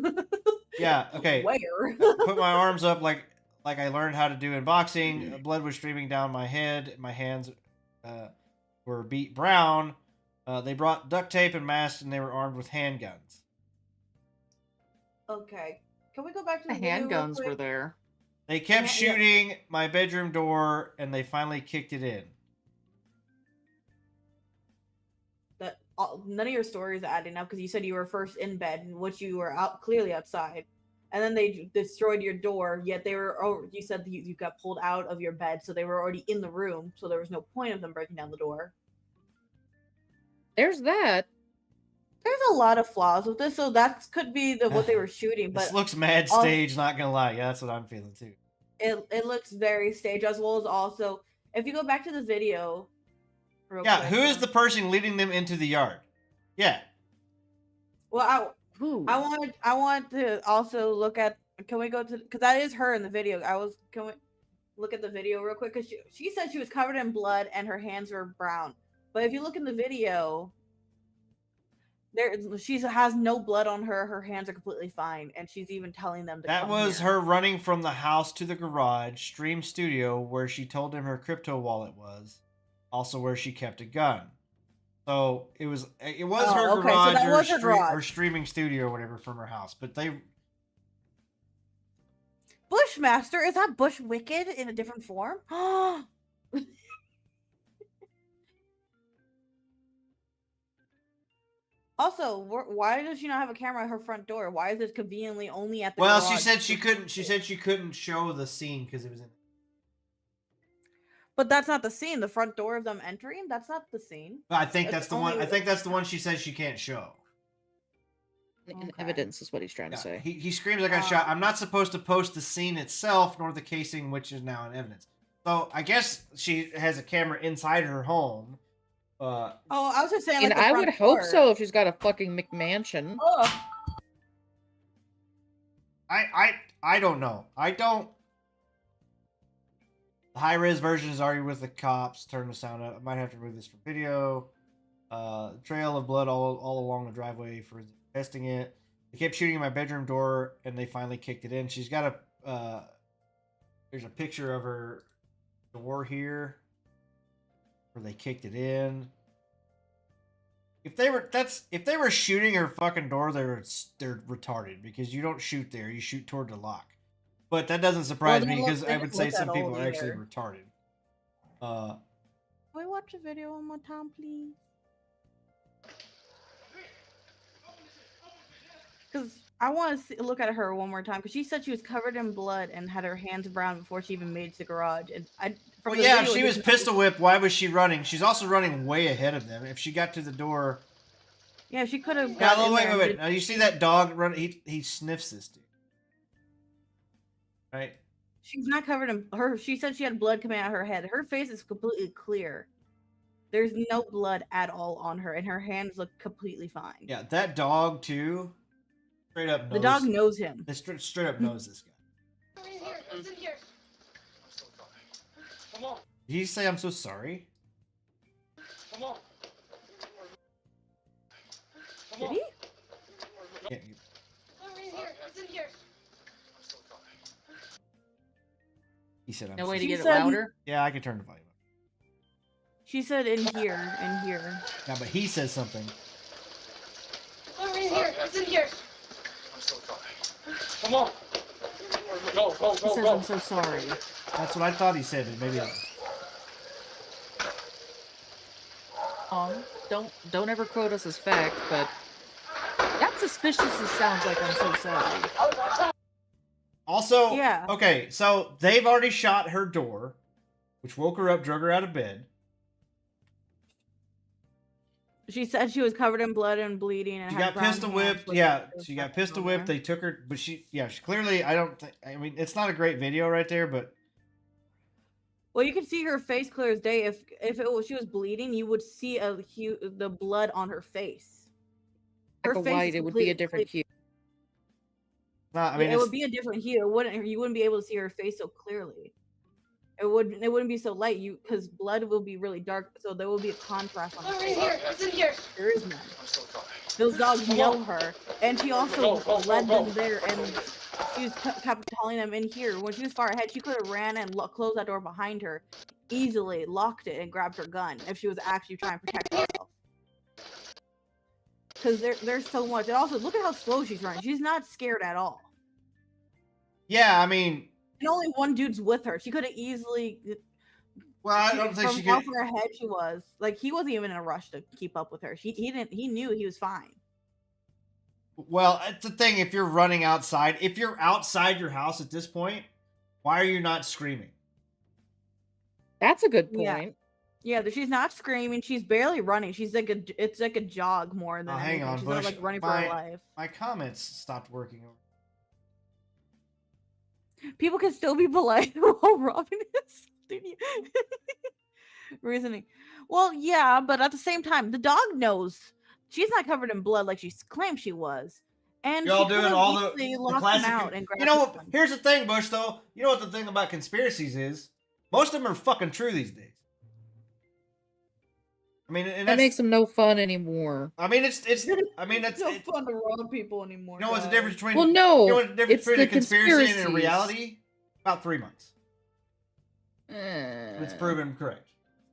Yeah, okay. Where? Put my arms up like I learned how to do in boxing. Blood was streaming down my head. My hands were beat brown. They brought duct tape and masks, and they were armed with handguns. Okay. Can we go back to the The video real handguns quick? were there. They kept Yeah. shooting my bedroom door, and they finally kicked it in. That none of your stories are adding up because you said you were first in bed, in which you were out clearly outside, and then they destroyed your door. Yet they were. Oh, you said that you got pulled out of your bed, so they were already in the room. So there was no point of them breaking down the door. There's that. There's a lot of flaws with this, so that could be what they were shooting. This But looks mad all- staged, not gonna lie. Yeah, that's what I'm feeling too. it looks very staged, as well as also if you go back to the video. Real Yeah, quick, who is the person leading them into the yard? Yeah, Well, Who? I want to also look at. Can we go to? Because that is her in the video. Can we look at the video real quick? Because she said she was covered in blood and her hands were brown. But if you look in the video, she has no blood on her. Her hands are completely fine, and she's even telling them to. that come was here. her running from the house to the garage, Stream Studio, where she told him her crypto wallet was, also where she kept a gun. So it was Oh, her okay, so garage, that or, was her garage. or streaming studio or whatever from her house. But they Bushmaster, is that Bush Wicked in a different form? Also, why does she not have a camera at her front door? Why is it conveniently only at the well, garage? she said she couldn't. She said she couldn't show the scene because it was in. But that's not the scene. The front door of them entering, that's not the scene. I think that's the one. only I think that's the one she says she can't show. In evidence is what he's trying to say. He screams, I got shot. I'm not supposed to post the scene itself, nor the casing, which is now in evidence. So I guess she has a camera inside her home. Oh, I was just saying. And Like, the I front would hope door. so if she's got a fucking McMansion. Oh, I don't know. I don't. The high res version is already with the cops. Turn the sound up. I might have to remove this from video. Trail of blood all along the driveway for testing it. They kept shooting at my bedroom door, and they finally kicked it in. She's got a. There's a picture of her door here, where they kicked it in. If they were shooting her fucking door, they're retarded, because you don't shoot there. You shoot toward the lock. But that doesn't surprise me, because I would say some people are actually retarded. Can we watch a video one more time, please? Because I want to look at her one more time, because she said she was covered in blood and had her hands brown before she even made it to the garage. And well, yeah, if she was pistol whipped, why was she running? She's also running way ahead of them. If she got to the door, yeah, she could have. Yeah, wait. Now, you see that dog run? He sniffs this dude, right? She's not covered in her. She said she had blood coming out of her head. Her face is completely clear. There's no blood at all on her, and her hands look completely fine. Yeah, that dog too. Straight up knows. The dog knows him. Straight up knows this guy. It's in here. I'm so sorry. Come on. Did he say I'm so sorry? Come on. Did he? Yeah, It's in here. I'm so sorry. he said I'm No so way to She get it said- louder. Yeah, I can turn the volume up. She said in here, in here. Yeah, but he says something. It's in here. I'm so sorry. Come on. Go, go, He go, says go. I'm so sorry. That's what I thought he said, but maybe. Don't ever quote us as fact, but that suspiciously sounds like I'm so sorry. Also, Yeah. Okay, so they've already shot her door, which woke her up, drug her out of bed. She said she was covered in blood and bleeding. And She had got brown pistol hands, whipped. but Yeah, there was she got nothing pistol on whipped. her. They took her, but she clearly, I don't think, I mean, it's not a great video right there, but Well, you could see her face clear as day. If she was bleeding, you would see the blood on her face. Like a face white, is it would be a completely different hue. not, I mean, it it's, would be a different hue. You wouldn't be able to see her face so clearly. It wouldn't be so light. Because blood will be really dark, so there will be a contrast on her face. It's in here. There is none. I'm so sorry. Those dogs know her, and she also Go, led go. them there, and she was kept telling them in here. When she was far ahead, she could have ran and closed that door behind her, easily locked it, and grabbed her gun if she was actually trying to protect herself. Because there's so much. And also, look at how slow she's running. She's not scared at all. yeah, I mean, And only one dude's with her. She could have easily. well, I don't think from she how could. far ahead she was. Like, he wasn't even in a rush to keep up with her. He knew he was fine. Well, it's the thing, if you're running outside, if you're outside your house at this point, why are you not screaming? That's a good Yeah. point. Yeah, she's not screaming. She's barely running. It's like a jog more than Oh, hang anything. on, She's Bush. not like running for her life. My comments stopped working. People can still be polite while Robin is reasoning. Well, yeah, but at the same time, the dog knows she's not covered in blood like she claimed she was. And Y'all she doing could've all the easily locked classic. him out and grabbed You know his what? gun. Here's the thing, Bush. Though, you know what the thing about conspiracies is? Most of them are fucking true these days. I mean, and That that's, makes them no fun anymore. I mean, it's. I mean, It's that's. no fun to rob people anymore. You know what's the difference between? Well, no, You know what the difference it's between the a conspiracy and a conspiracies. reality? About 3 months. It's proven correct.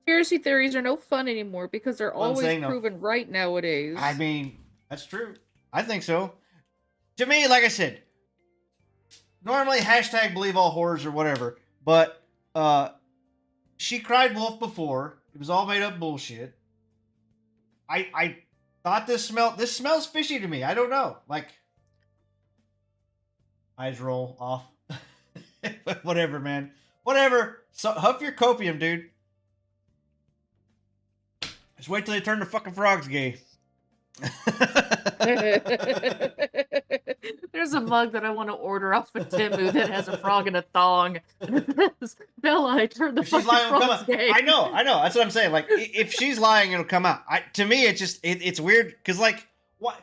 Conspiracy theories are no fun anymore because they're Well, I'm always saying no. proven right nowadays. I mean, that's true. I think so. To me, like I said, normally hashtag believe all horrors or whatever, but she cried wolf before. It was all made up bullshit. I thought this smells fishy to me. I don't know. Like, eyes roll off. Whatever, man. Whatever. So huff your copium, dude. Just wait till they turn the fucking frogs gay. There's a mug that I want to order off of Temu that has a frog and a thong. Bella, I turned the If she's fucking lying, it'll come frogs out. gay. I know. That's what I'm saying. Like, if she's lying, it'll come out. To me, it's weird because, like, what?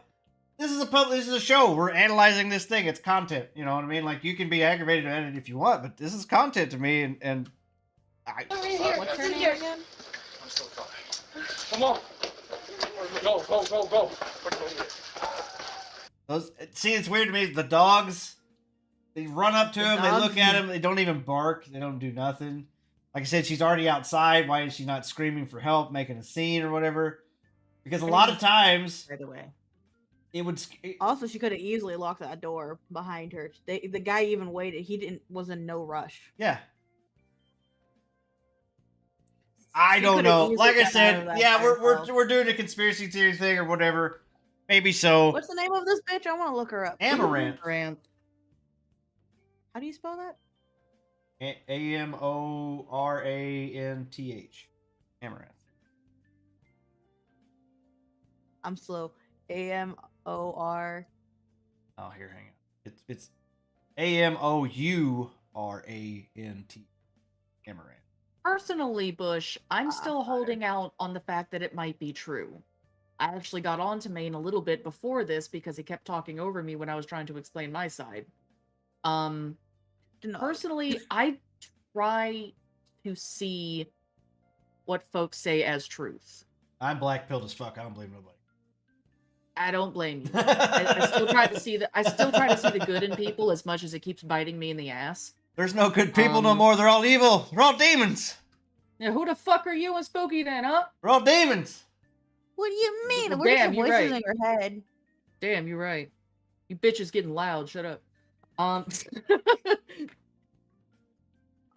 This is a show. We're analyzing this thing. It's content. You know what I mean? Like, you can be aggravated at it if you want, but this is content to me, and What's her name again? I'm so sorry. Come on. Go, go, go, go. It's weird to me. The dogs, they run up to him, they dogs- look at him, they don't even bark, they don't do nothing. Like I said, she's already outside. Why is she not screaming for help, making a scene or whatever? Because a lot of times, By the way. it would. Also, she could have easily locked that door behind her. The guy even waited. He was in no rush. Yeah. I She don't could've know. easily Like I gotten out of said, that yeah, by we're herself. doing a conspiracy theory thing or whatever. Maybe so. What's the name of this bitch? I want to look her up. Amaranth. Amaranth. How do you spell that? Amoranth. Amaranth. I'm slow. AMOR. Oh, here, hang on. It's AMOURANT. Amaranth. Personally, Bush, I'm still sorry. holding out on the fact that it might be true. I actually got on to Maine a little bit before this because he kept talking over me when I was trying to explain my side. Personally, I try to see what folks say as truth. I'm black pilled as fuck. I don't blame nobody. I don't blame you. I still try to see the good in people as much as it keeps biting me in the ass. There's no good people no more. They're all evil. They're all demons. Now, who the fuck are you and Spooky then, huh? They're all demons. What do you mean? Well, Where's damn, your you're voices right. in your head? Damn, you're right. You bitch is getting loud. Shut up.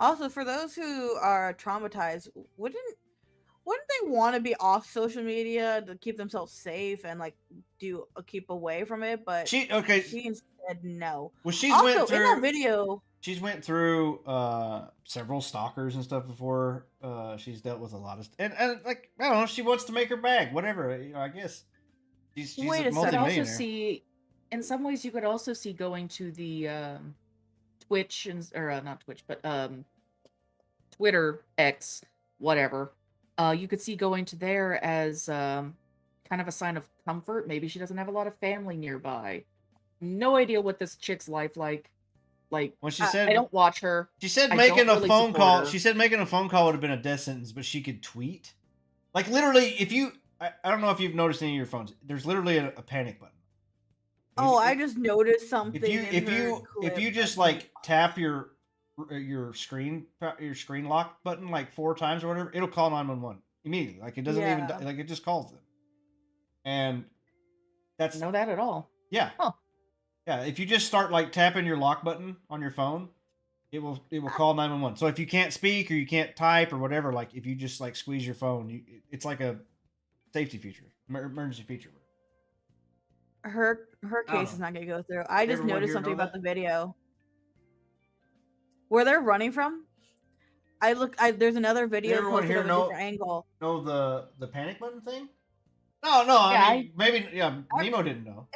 Also, for those who are traumatized, wouldn't they want to be off social media to keep themselves safe and like keep away from it? But she instead no. Well, she's also, went through in that video. She's went through several stalkers and stuff before. She's dealt with a lot of and like I don't know. She wants to make her bag, whatever. You know, I guess she's Wait a a second. multimillionaire. Also see, in some ways, you could also see going to the Twitch or not Twitch, but Twitter X, whatever. You could see going to there as kind of a sign of comfort. Maybe she doesn't have a lot of family nearby. No idea what this chick's life like. Like, when she said, I don't watch her. She said I making don't a really phone support call. her. She said making a phone call would have been a death sentence, but she could tweet. Like literally, if you, I don't know if you've noticed any of your phones. There's literally a panic button. Oh, I just noticed something. If you just like tap your screen lock button like 4 times or whatever, it'll call 911 immediately. Like it doesn't even like it just calls them. And that's know that at all. Yeah. Huh. Yeah, if you just start like tapping your lock button on your phone, it will call 911. So if you can't speak or you can't type or whatever, like if you just like squeeze your phone, it's like a safety feature, emergency feature. Her case is not gonna go through. I just Everyone noticed here something know about the video. Where they're running from? There's another video Everyone posted here at a know different angle. know the panic button thing? No, I mean maybe Nemo didn't know.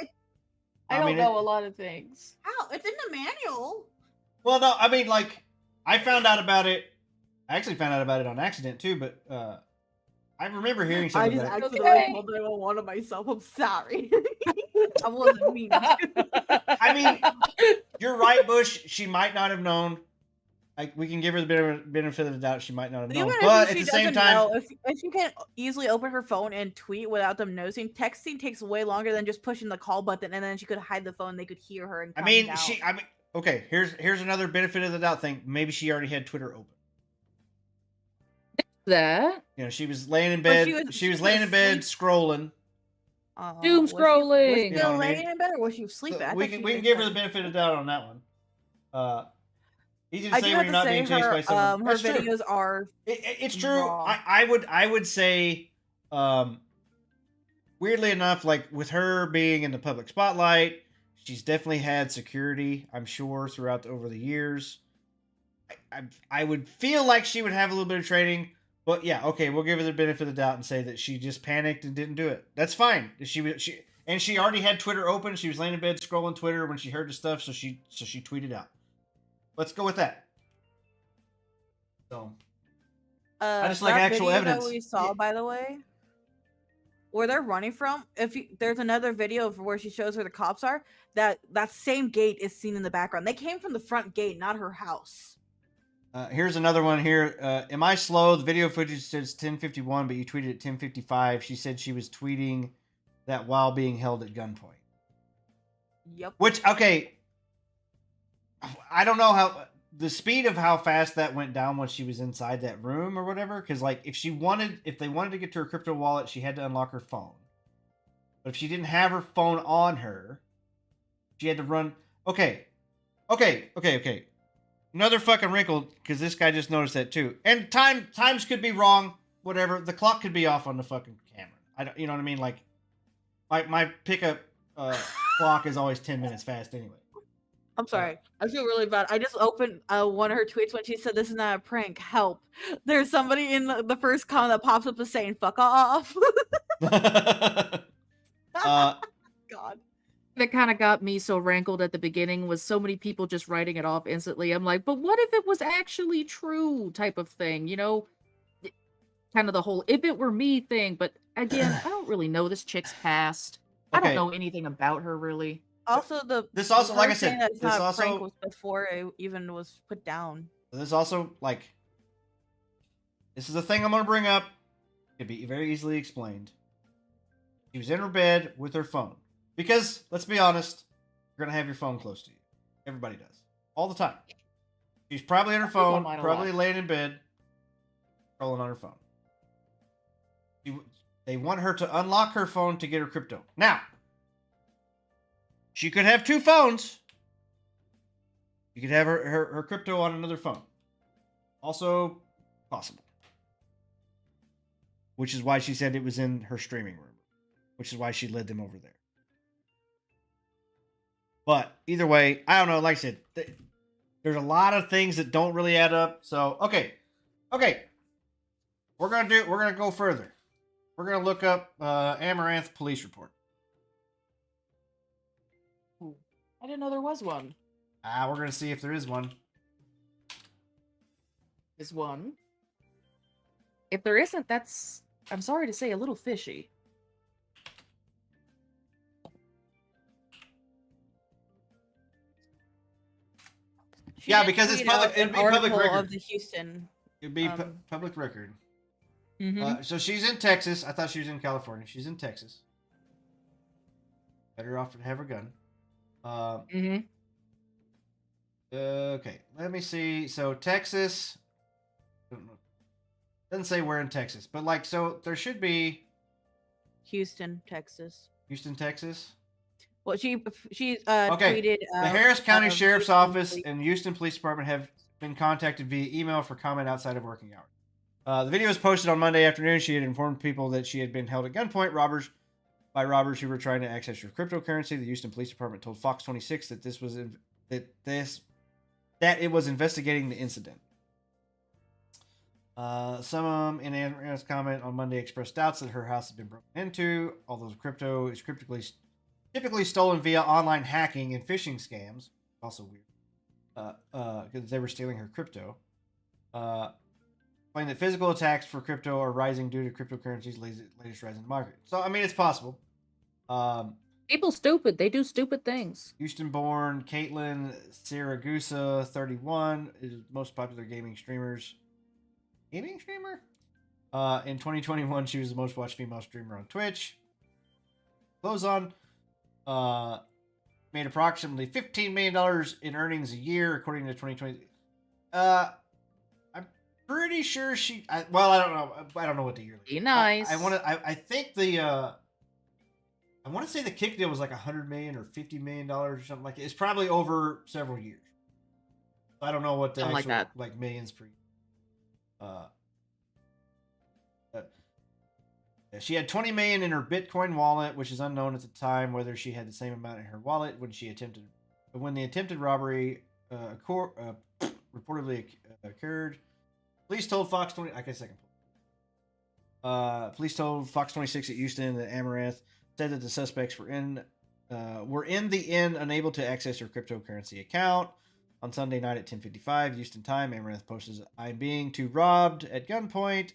I don't know a lot of things. How? It's in the manual. Well, no, I mean like I found out about it. I actually found out about it on accident too, but I remember hearing I something. just That accidentally told 911 to myself. I'm sorry. I wasn't mean. I mean, you're right, Bush. She might not have known. Like we can give her the benefit of the doubt. She might not have known, Even but if at she the same doesn't time, know, if she can easily open her phone and tweet without them noticing, texting takes way longer than just pushing the call button, and then she could hide the phone. They could hear her. And I mean, okay. Here's another benefit of the doubt thing. Maybe she already had Twitter open. That You know, she was laying in bed. She was laying in bed scrolling. doom scrolling. Was she You know what I laying mean? in bed, or was she sleeping? So I we thought can she we can was give her the sleeping. benefit of the doubt on that one. Easy to I say do when have you're to not say being chased by someone. her That's true. videos are. It's true. raw. I would say, weirdly enough, like with her being in the public spotlight, she's definitely had security. I'm sure throughout over the years. I would feel like she would have a little bit of training, but yeah, okay, we'll give her the benefit of the doubt and say that she just panicked and didn't do it. That's fine. She already had Twitter open. She was laying in bed scrolling Twitter when she heard the stuff, so she tweeted out. Let's go with that. So I just like that actual video evidence. that we saw, Yeah. by the way, where they're running from. There's another video of where she shows where the cops are. That same gate is seen in the background. They came from the front gate, not her house. Here's another one here. Am I slow? The video footage says 10:51, but you tweeted at 10:55. She said she was tweeting that while being held at gunpoint. Yep. Which, okay, I don't know how the speed of how fast that went down once she was inside that room or whatever. Because like, if they wanted to get to her crypto wallet, she had to unlock her phone. But if she didn't have her phone on her, she had to run. Okay. Another fucking wrinkle, because this guy just noticed that too. And times could be wrong. Whatever. The clock could be off on the fucking camera. You know what I mean? Like, my pickup clock is always 10 minutes fast anyway. I'm sorry. I feel really bad. I just opened one of her tweets when she said, "This is not a prank. Help." There's somebody in the first comment that pops up as saying, "Fuck off." God. That kind of got me so rankled at the beginning was so many people just writing it off instantly. I'm like, but what if it was actually true type of thing, you know? Kind of the whole if it were me thing. But again, I don't really know this chick's past. I don't know anything about her really. Also, this also, like I said, that it's this not a also prank was before it even was put down. This also, like, this is a thing I'm going to bring up. It could be very easily explained. She was in her bed with her phone. Because, let's be honest, you're going to have your phone close to you. Everybody does. All the time. She's probably on her phone, probably laying in bed, scrolling on her phone. They want her to unlock her phone to get her crypto. Now, she could have two phones. You could have her crypto on another phone. Also possible. Which is why she said it was in her streaming room. Which is why she led them over there. But either way, I don't know. Like I said, there's a lot of things that don't really add up. So, okay. We're gonna go further. We're gonna look up Amaranth police report. I didn't know there was one. We're gonna see if there is one. Is one. If there isn't, that's, I'm sorry to say, a little fishy. Yeah, because it's public. It'd be public record. Of the Houston. It'd be public record. Mm-hmm. So she's in Texas. I thought she was in California. She's in Texas. Better off to have her gun. Okay, let me see. So Texas. Doesn't say where in Texas, but like, so there should be. Houston, Texas. Houston, Texas. Well, she okay. tweeted. The Harris County Sheriff's Office and Houston Police Department have been contacted via email for comment outside of working hours. The video was posted on Monday afternoon. She had informed people that she had been held at gunpoint by robbers who were trying to access her cryptocurrency. The Houston Police Department told Fox 26 that it was investigating the incident. Some in Anna's comment on Monday expressed doubts that her house had been broken into, although the crypto is typically stolen via online hacking and phishing scams. Also weird. Because they were stealing her crypto. Claiming that physical attacks for crypto are rising due to cryptocurrency's latest rise in the market. So, I mean, it's possible. People stupid. They do stupid things. Houston-born Caitlin Siragusa, 31, is most popular gaming streamer. In 2021, she was the most watched female streamer on Twitch. Close on. Made approximately $15 million in earnings a year, according to 2020. I'm pretty sure she. I don't know. I don't know what the yearly. Be nice. I think the. I want to say the kick deal was like $100 million or $50 million or something like that. It's probably over several years. I don't know what the something actual, like that. Like millions per year. She had 20 million in her Bitcoin wallet, which is unknown at the time whether she had the same amount in her wallet when the attempted robbery reportedly occurred. Police told Fox 20. I guess I can pull. Police told Fox 26 at Houston that Amaranth said that the suspects were in the inn unable to access her cryptocurrency account. On Sunday night at 10:55 Houston time, Amaranth posted, "I'm being too robbed at gunpoint."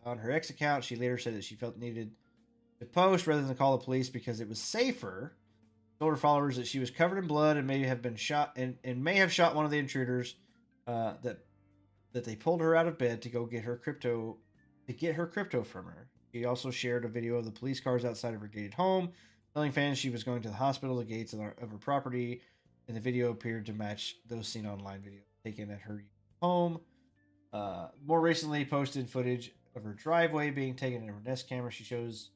On her X account, she later said that she felt needed to post rather than call the police because it was safer. Told her followers that she was covered in blood and may have been shot and may have shot one of the intruders. That they pulled her out of bed to go get her crypto from her. She also shared a video of the police cars outside of her gated home, telling fans she was going to the hospital. The gates of her property in the video appeared to match those seen online videos taken at her home. More recently, posted footage of her driveway being taken in her Nest camera. She shows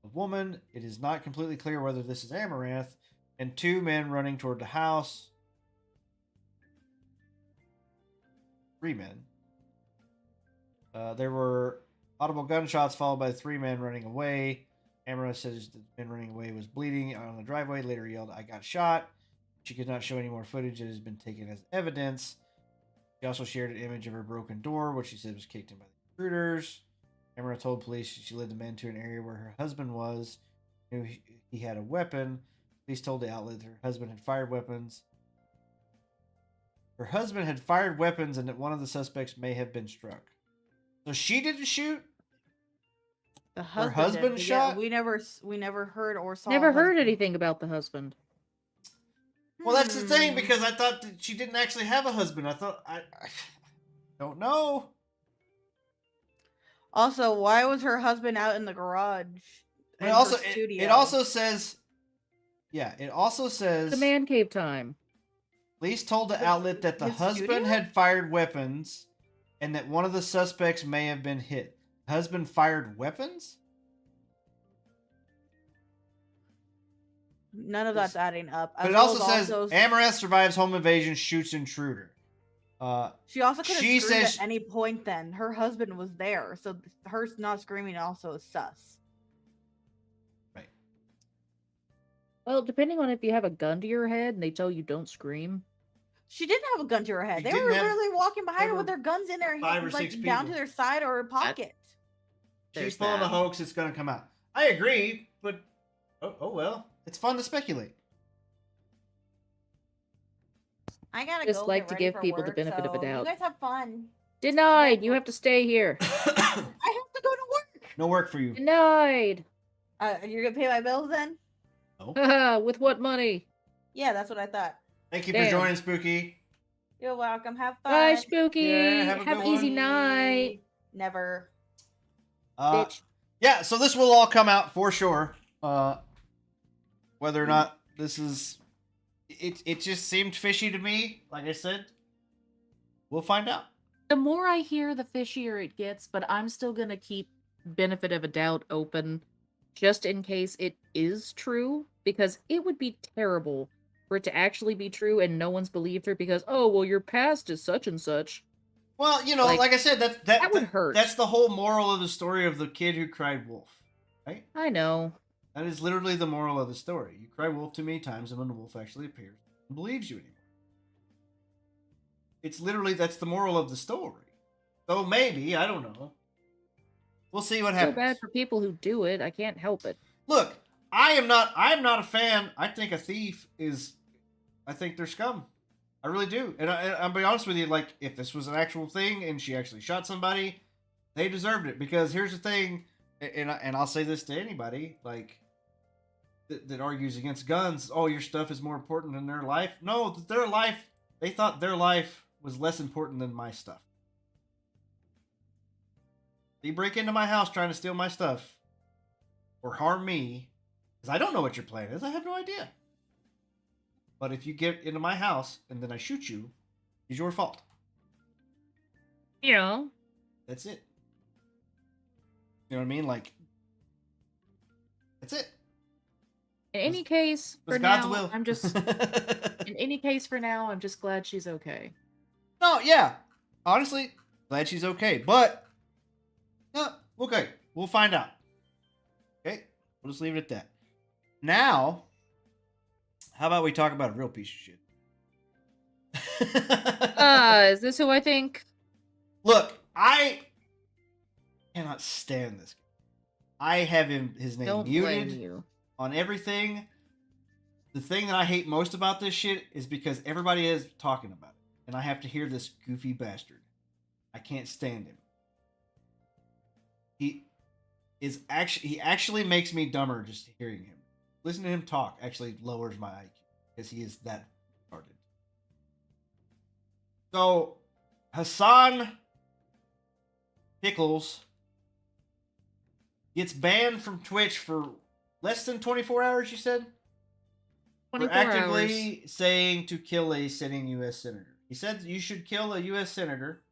a woman. It is not completely clear whether this is Amaranth, and two men running toward the house. 3 men. There were audible gunshots followed by 3 men running away. Amaranth says the man running away was bleeding on the driveway. Later yelled, "I got shot." She could not show any more footage that has been taken as evidence. She also shared an image of her broken door, which she said was kicked in by the intruders. Amaranth told police she led the men to an area where her husband was. Knew he had a weapon. Police told the outlet that her husband had fired weapons. Her husband had fired weapons and that one of the suspects may have been struck. So she didn't shoot? The Her husband, husband did, shot? Yeah, we never heard or saw. Never heard husband. anything about the husband. Well, that's the thing, because I thought that she didn't actually have a husband. I don't know. Also, why was her husband out in the garage? It also says, it also says The man cave time. police told the outlet that the his husband studio? had fired weapons and that one of the suspects may have been hit. Husband fired weapons? None of that's adding up. But it also says Amaranth survives home invasion, shoots intruder. She also could have she screamed says at any point. Then her husband was there, so her not screaming also is sus. Right. Well, depending on if you have a gun to your head and they tell you don't scream. She didn't have a gun to her head. She They didn't were have- literally walking behind there her with were their guns in their 5 or hands, 6 like down to people. their side or pocket. She's There's pulling a that. hoax, it's going to come out. I agree, but oh well. It's fun to speculate. I gotta Just go like get to ready give for people the work, benefit of a so doubt. You guys have fun. Denied. You have to stay here. I have to go to work. No work for you. Denied. You're gonna pay my bills then? No. With what money? Yeah, that's what I thought. Thank you for Damn. joining, Spooky. You're welcome. Have fun. Bye, Spooky. Yeah, have a have good an easy one. night. Never. Bitch. Yeah, so this will all come out for sure. Whether or not this is... It just seemed fishy to me. Like I said, we'll find out. The more I hear, the fishier it gets, but I'm still gonna keep benefit of a doubt open just in case it is true, because it would be terrible for it to actually be true and no one's believed her because, oh, well, your past is such and such. Well, you know, like I said, that would hurt. That's the whole moral of the story of the kid who cried wolf, right? I know. That is literally the moral of the story. You cry wolf too many times, and when the wolf actually appears, no one believes you anymore. It's literally, that's the moral of the story. So maybe, I don't know. We'll see what I feel happens. bad for people who do it. I can't help it. Look, I'm not a fan. I think a thief I think they're scum. I really do. And I'll be honest with you, like, if this was an actual thing and she actually shot somebody, they deserved it. Because here's the thing, and I'll say this to anybody, like, that argues against guns. Oh, your stuff is more important than their life. No, their life, they thought their life was less important than my stuff. You break into my house trying to steal my stuff or harm me, because I don't know what your plan is. I have no idea. But if you get into my house and then I shoot you, it's your fault. Yeah. That's it. You know what I mean? Like, that's it. In any case, was for God's now, will. I'm just... in any case, for now, I'm just glad she's okay. No, yeah. Honestly, glad she's okay. But, no, okay. We'll find out. Okay? We'll just leave it at that. Now, how about we talk about a real piece of shit? Is this who I think? Look, I cannot stand this guy. I have his name Don't blame muted you. on everything. The thing that I hate most about this shit is because everybody is talking about it, and I have to hear this goofy bastard. I can't stand him. He actually makes me dumber just hearing him. Listening to him talk actually lowers my IQ because he is that retarded. So, Hassan Pickles gets banned from Twitch for less than 24 hours, you said? 24 For actively hours. saying to kill a sitting U.S. senator. He said you should kill a U.S. senator.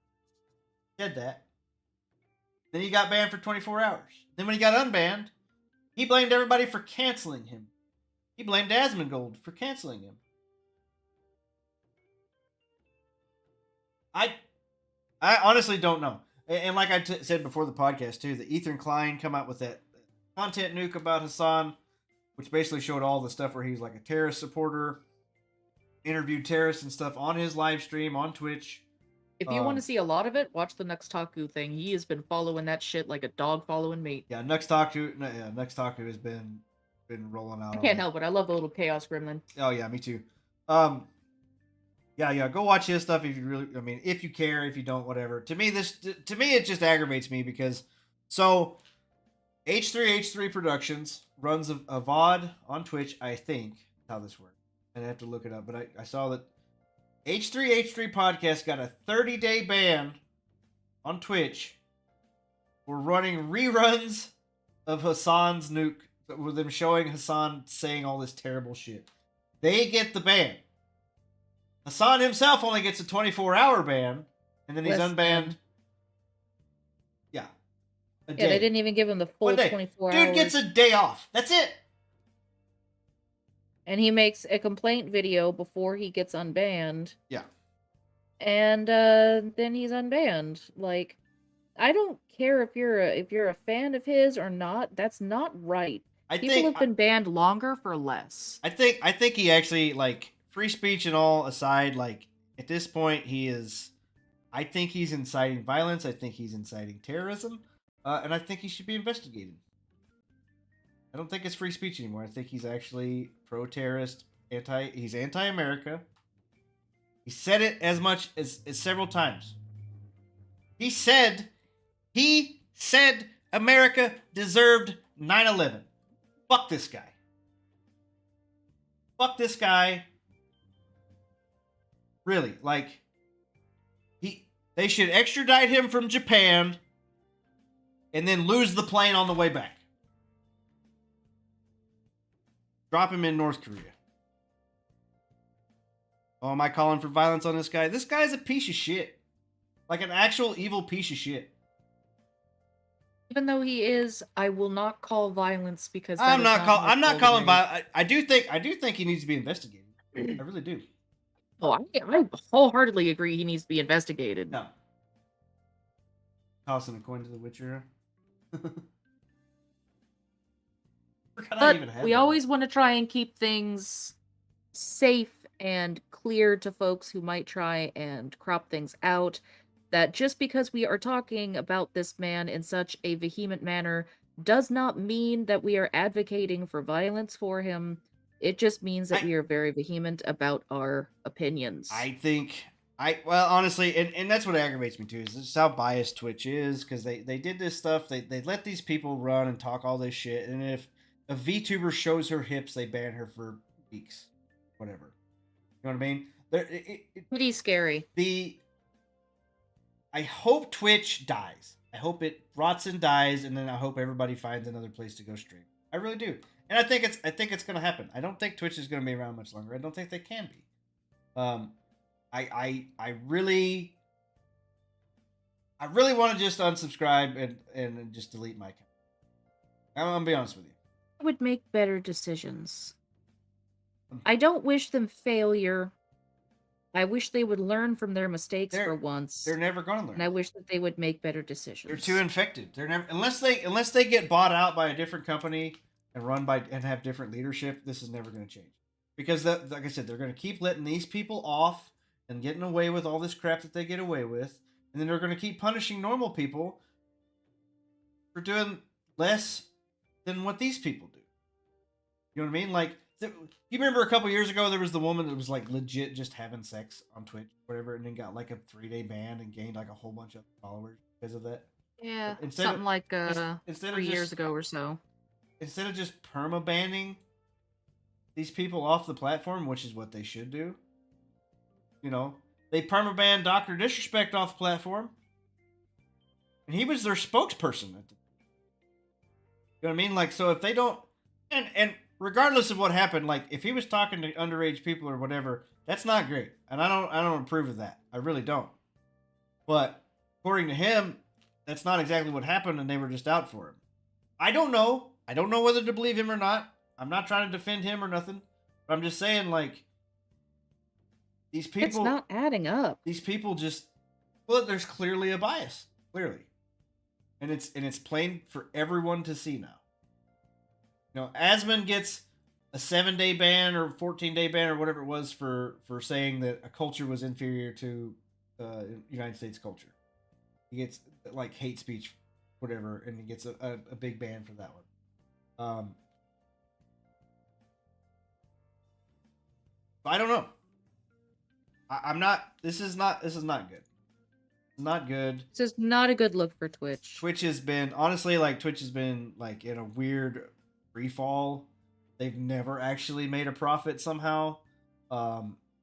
He said that. Then he got banned for 24 hours. Then when he got unbanned, he blamed everybody for canceling him. He blamed Asmongold for canceling him. I honestly don't know. And like I said before the podcast too, the Ethan Klein come out with that content nuke about Hassan, which basically showed all the stuff where he was like a terrorist supporter, interviewed terrorists and stuff on his live stream on Twitch. If you want to see a lot of it, watch the Nuxtaku thing. He has been following that shit like a dog following meat. Yeah, Nuxtaku has been rolling out. I can't help it. I love the little chaos gremlin. Oh yeah, me too. Yeah, go watch his stuff if you really. I mean, if you care, if you don't, whatever. To me, it just aggravates me because H3H3 Productions runs a VOD on Twitch. I think that's how this works. I'd have to look it up, but I saw that H3H3 Podcast got a 30-day ban on Twitch for running reruns of Hassan's nuke, with them showing Hassan saying all this terrible shit. They get the ban. Hassan himself only gets a 24-hour ban, and then he's unbanned. Yeah. A day. Yeah, they didn't even give him the full 24 hours. Dude gets a day off. That's it. And he makes a complaint video before he gets unbanned. Yeah. And then he's unbanned. Like, I don't care if you're a fan of his or not. That's not right. People have been banned longer for less. I think he actually, like, free speech and all aside, like, at this point I think he's inciting violence. I think he's inciting terrorism. And I think he should be investigated. I don't think it's free speech anymore. I think he's actually pro-terrorist, he's anti-America. He said it as much as several times. He said America deserved 9/11. Fuck this guy. Fuck this guy. Really, like, they should extradite him from Japan and then lose the plane on the way back. Drop him in North Korea. Oh, am I calling for violence on this guy? This guy's a piece of shit. Like an actual evil piece of shit. Even though he is, I will not call violence because I'm not calling violence. I do think he needs to be investigated. I really do. Oh, I wholeheartedly agree he needs to be investigated. No. Tossing a coin to the Witcher. But we always want to try and keep things safe and clear to folks who might try and crop things out. That just because we are talking about this man in such a vehement manner does not mean that we are advocating for violence for him. It just means that we are very vehement about our opinions. Well, honestly, and that's what aggravates me too, is just how biased Twitch is, because they did this stuff, they let these people run and talk all this shit, and if a VTuber shows her hips, they ban her for weeks. Whatever. You know what I mean? Pretty scary. I hope Twitch dies. I hope it rots and dies, and then I hope everybody finds another place to go stream. I really do. And I think it's gonna happen. I don't think Twitch is gonna be around much longer. I don't think they can be. I really want to just unsubscribe and just delete my account. I'm gonna be honest with you. I would make better decisions. I don't wish them failure. I wish they would learn from their mistakes for once. They're never gonna learn. And I wish that they would make better decisions. They're too infected. They're never unless they get bought out by a different company and have different leadership. This is never gonna change because like I said, they're gonna keep letting these people off and getting away with all this crap that they get away with, and then they're going to keep punishing normal people for doing less than what these people do. You know what I mean? Like, you remember a couple years ago there was the woman that was like legit just having sex on Twitch, whatever, and then got like a 3-day ban and gained like a whole bunch of followers because of that. Yeah, Instead something of- like instead of 3 just- years ago or so. Instead of just perma banning these people off the platform, which is what they should do, you know, they perma banned Dr. Disrespect off the platform, and he was their spokesperson. You know what I mean? Like, so if they don't, and regardless of what happened, like if he was talking to underage people or whatever, that's not great, and I don't approve of that. I really don't. But according to him, that's not exactly what happened, and they were just out for him. I don't know. I don't know whether to believe him or not. I'm not trying to defend him or nothing. But I'm just saying, like, these people. It's not adding up. These people just. Well, there's clearly a bias. Clearly. And it's plain for everyone to see now. You know, Asmund gets a 7-day ban or 14-day ban or whatever it was for saying that a culture was inferior to United States culture. He gets, like, hate speech, whatever, and he gets a big ban for that one. I don't know. I'm not. This is not good. It's not good. This is not a good look for Twitch. Twitch has been honestly like in a weird free fall. They've never actually made a profit somehow.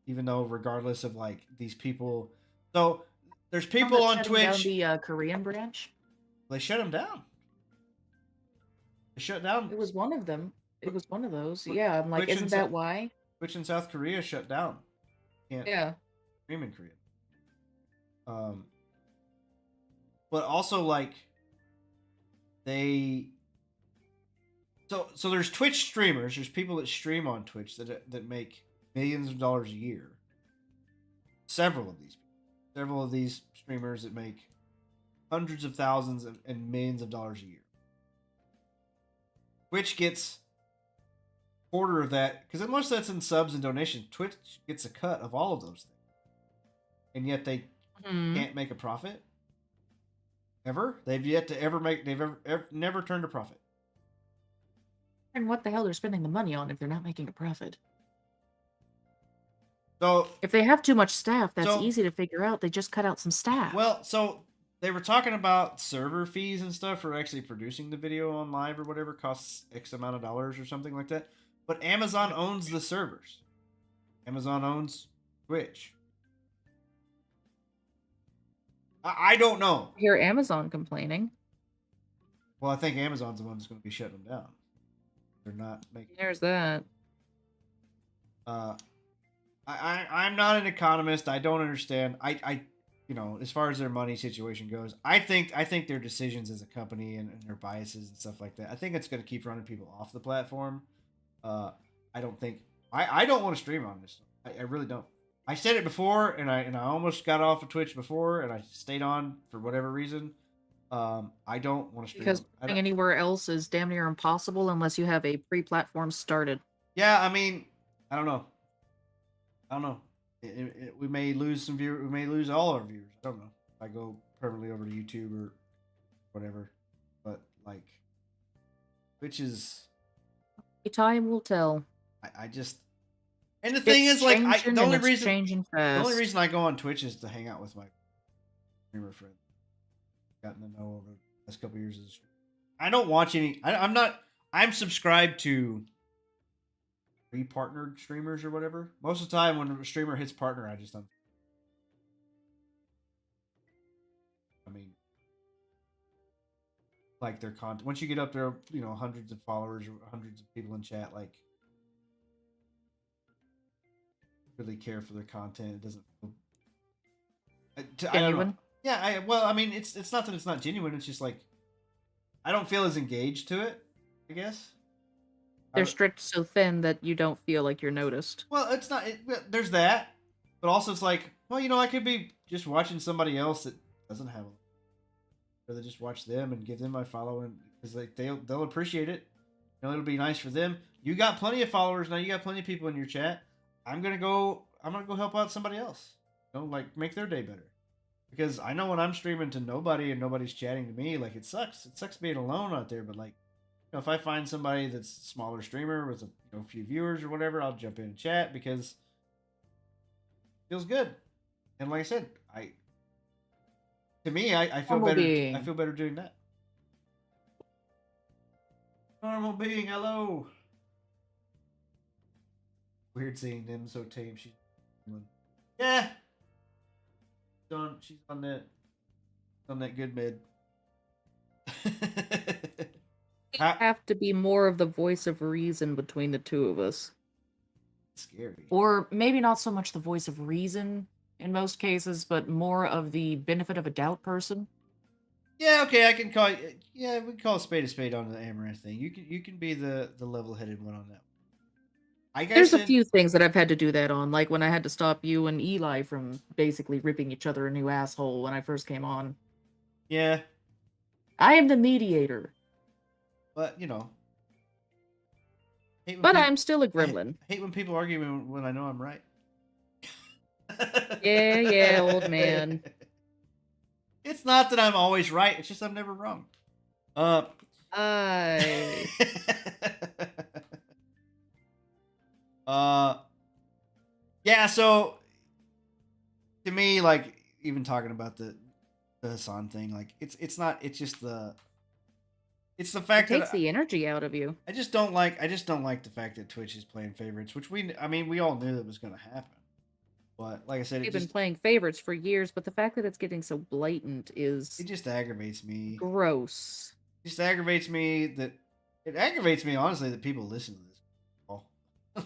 Even though regardless of like these people, so there's people on Twitch. Down the Korean branch. They shut them down. They shut down. It was one of them. It was one of those. Yeah, I'm like, Twitch isn't and that why? Twitch in South Korea shut down. Can't Yeah. stream in Korea. But also like they. So there's Twitch streamers. There's people that stream on Twitch that make millions of dollars a year. Several of these streamers that make hundreds of thousands and millions of dollars a year. Twitch gets a quarter of that, because unless that's in subs and donations, Twitch gets a cut of all of those things. And yet they can't make a profit. Ever? They've yet to ever make, they've ever never turned a profit. And what the hell they're spending the money on if they're not making a profit? So if they have too much staff, that's So- easy to figure out. They just cut out some staff. Well, so they were talking about server fees and stuff for actually producing the video on live or whatever, costs X amount of dollars or something like that. But Amazon owns the servers. Amazon owns Twitch. I don't know. I hear Amazon complaining. Well, I think Amazon's the one that's going to be shutting them down. They're not making. There's that. I'm not an economist. I don't understand. You know, as far as their money situation goes, I think their decisions as a company and their biases and stuff like that, I think it's going to keep running people off the platform. I don't think I don't want to stream on this. I really don't. I said it before, and I almost got off of Twitch before, and I stayed on for whatever reason. I don't want to stream Because I going don't- anywhere else is damn near impossible unless you have a pre-platform started. Yeah, I mean, I don't know. We may lose some viewers. We may lose all our viewers. I don't know. If I go permanently over to YouTube or whatever. But like, which is, Time will tell. I just. And the thing is, like, changing the and only it's reason changing the fast. only reason I go on Twitch is to hang out with my streamer friends. Gotten to know over the last couple years. I don't watch any. I'm not. I'm subscribed to partnered streamers or whatever. Most of the time when a streamer hits partner, I just don't. I mean, like their content. Once you get up there, you know, hundreds of followers or hundreds of people in chat, like, really care for their content. It doesn't feel. I don't know. Genuine? Yeah, well, I mean, it's not that it's not genuine. It's just like I don't feel as engaged to it, I guess. They're stretched so thin that you don't feel like you're noticed. Well, it's not. There's that, but also it's like, well, you know, I could be just watching somebody else that doesn't have a. Rather just watch them and give them my follow, and because like they'll appreciate it. You know, it'll be nice for them. You got plenty of followers now. You got plenty of people in your chat. I'm gonna go help out somebody else. like make their day better. Because I know when I'm streaming to nobody and nobody's chatting to me, like it sucks. It sucks being alone out there. But like, if I find somebody that's a smaller streamer with a few viewers or whatever, I'll jump in and chat because it feels good. And like I said, I feel Normal better. being. I feel better doing that. Normal being, hello. Weird seeing them so tame. Yeah. She's on that good mid. Have to be more of the voice of reason between the two of us. Scary. Or maybe not so much the voice of reason in most cases, but more of the benefit of a doubt person. Yeah, okay, I can call you. Yeah, we can call a spade on the Amaranth thing. You can be the level-headed one on that. There's a few things that I've had to do that on, like when I had to stop you and Eli from basically ripping each other a new asshole when I first came on. Yeah. I am the mediator. But, you know. But I'm still a gremlin. I hate when people argue when I know I'm right. Yeah, old man. It's not that I'm always right, it's just I'm never wrong. Yeah, so to me, like, even talking about the Hassan thing, like it's just the fact it takes that the energy out of you. I just don't like the fact that Twitch is playing favorites, which we all knew that was going to happen. But like I said, They've been playing favorites for years, but the fact that it's getting so blatant is it just aggravates me. Gross. It just aggravates me honestly that people listen to this.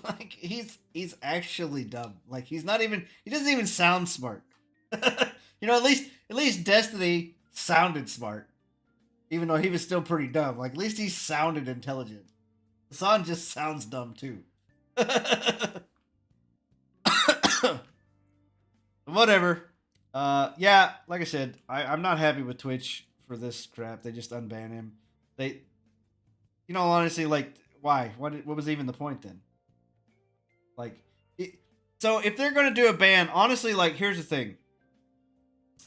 Like he's actually dumb. Like he doesn't even sound smart. You know, at least Destiny sounded smart. Even though he was still pretty dumb. Like at least he sounded intelligent. Hassan just sounds dumb too. Whatever. Yeah, like I said, I'm not happy with Twitch for this crap. They just unban him. Honestly, like, why? What was even the point then? Like, so if they're gonna do a ban, honestly, like, here's the thing.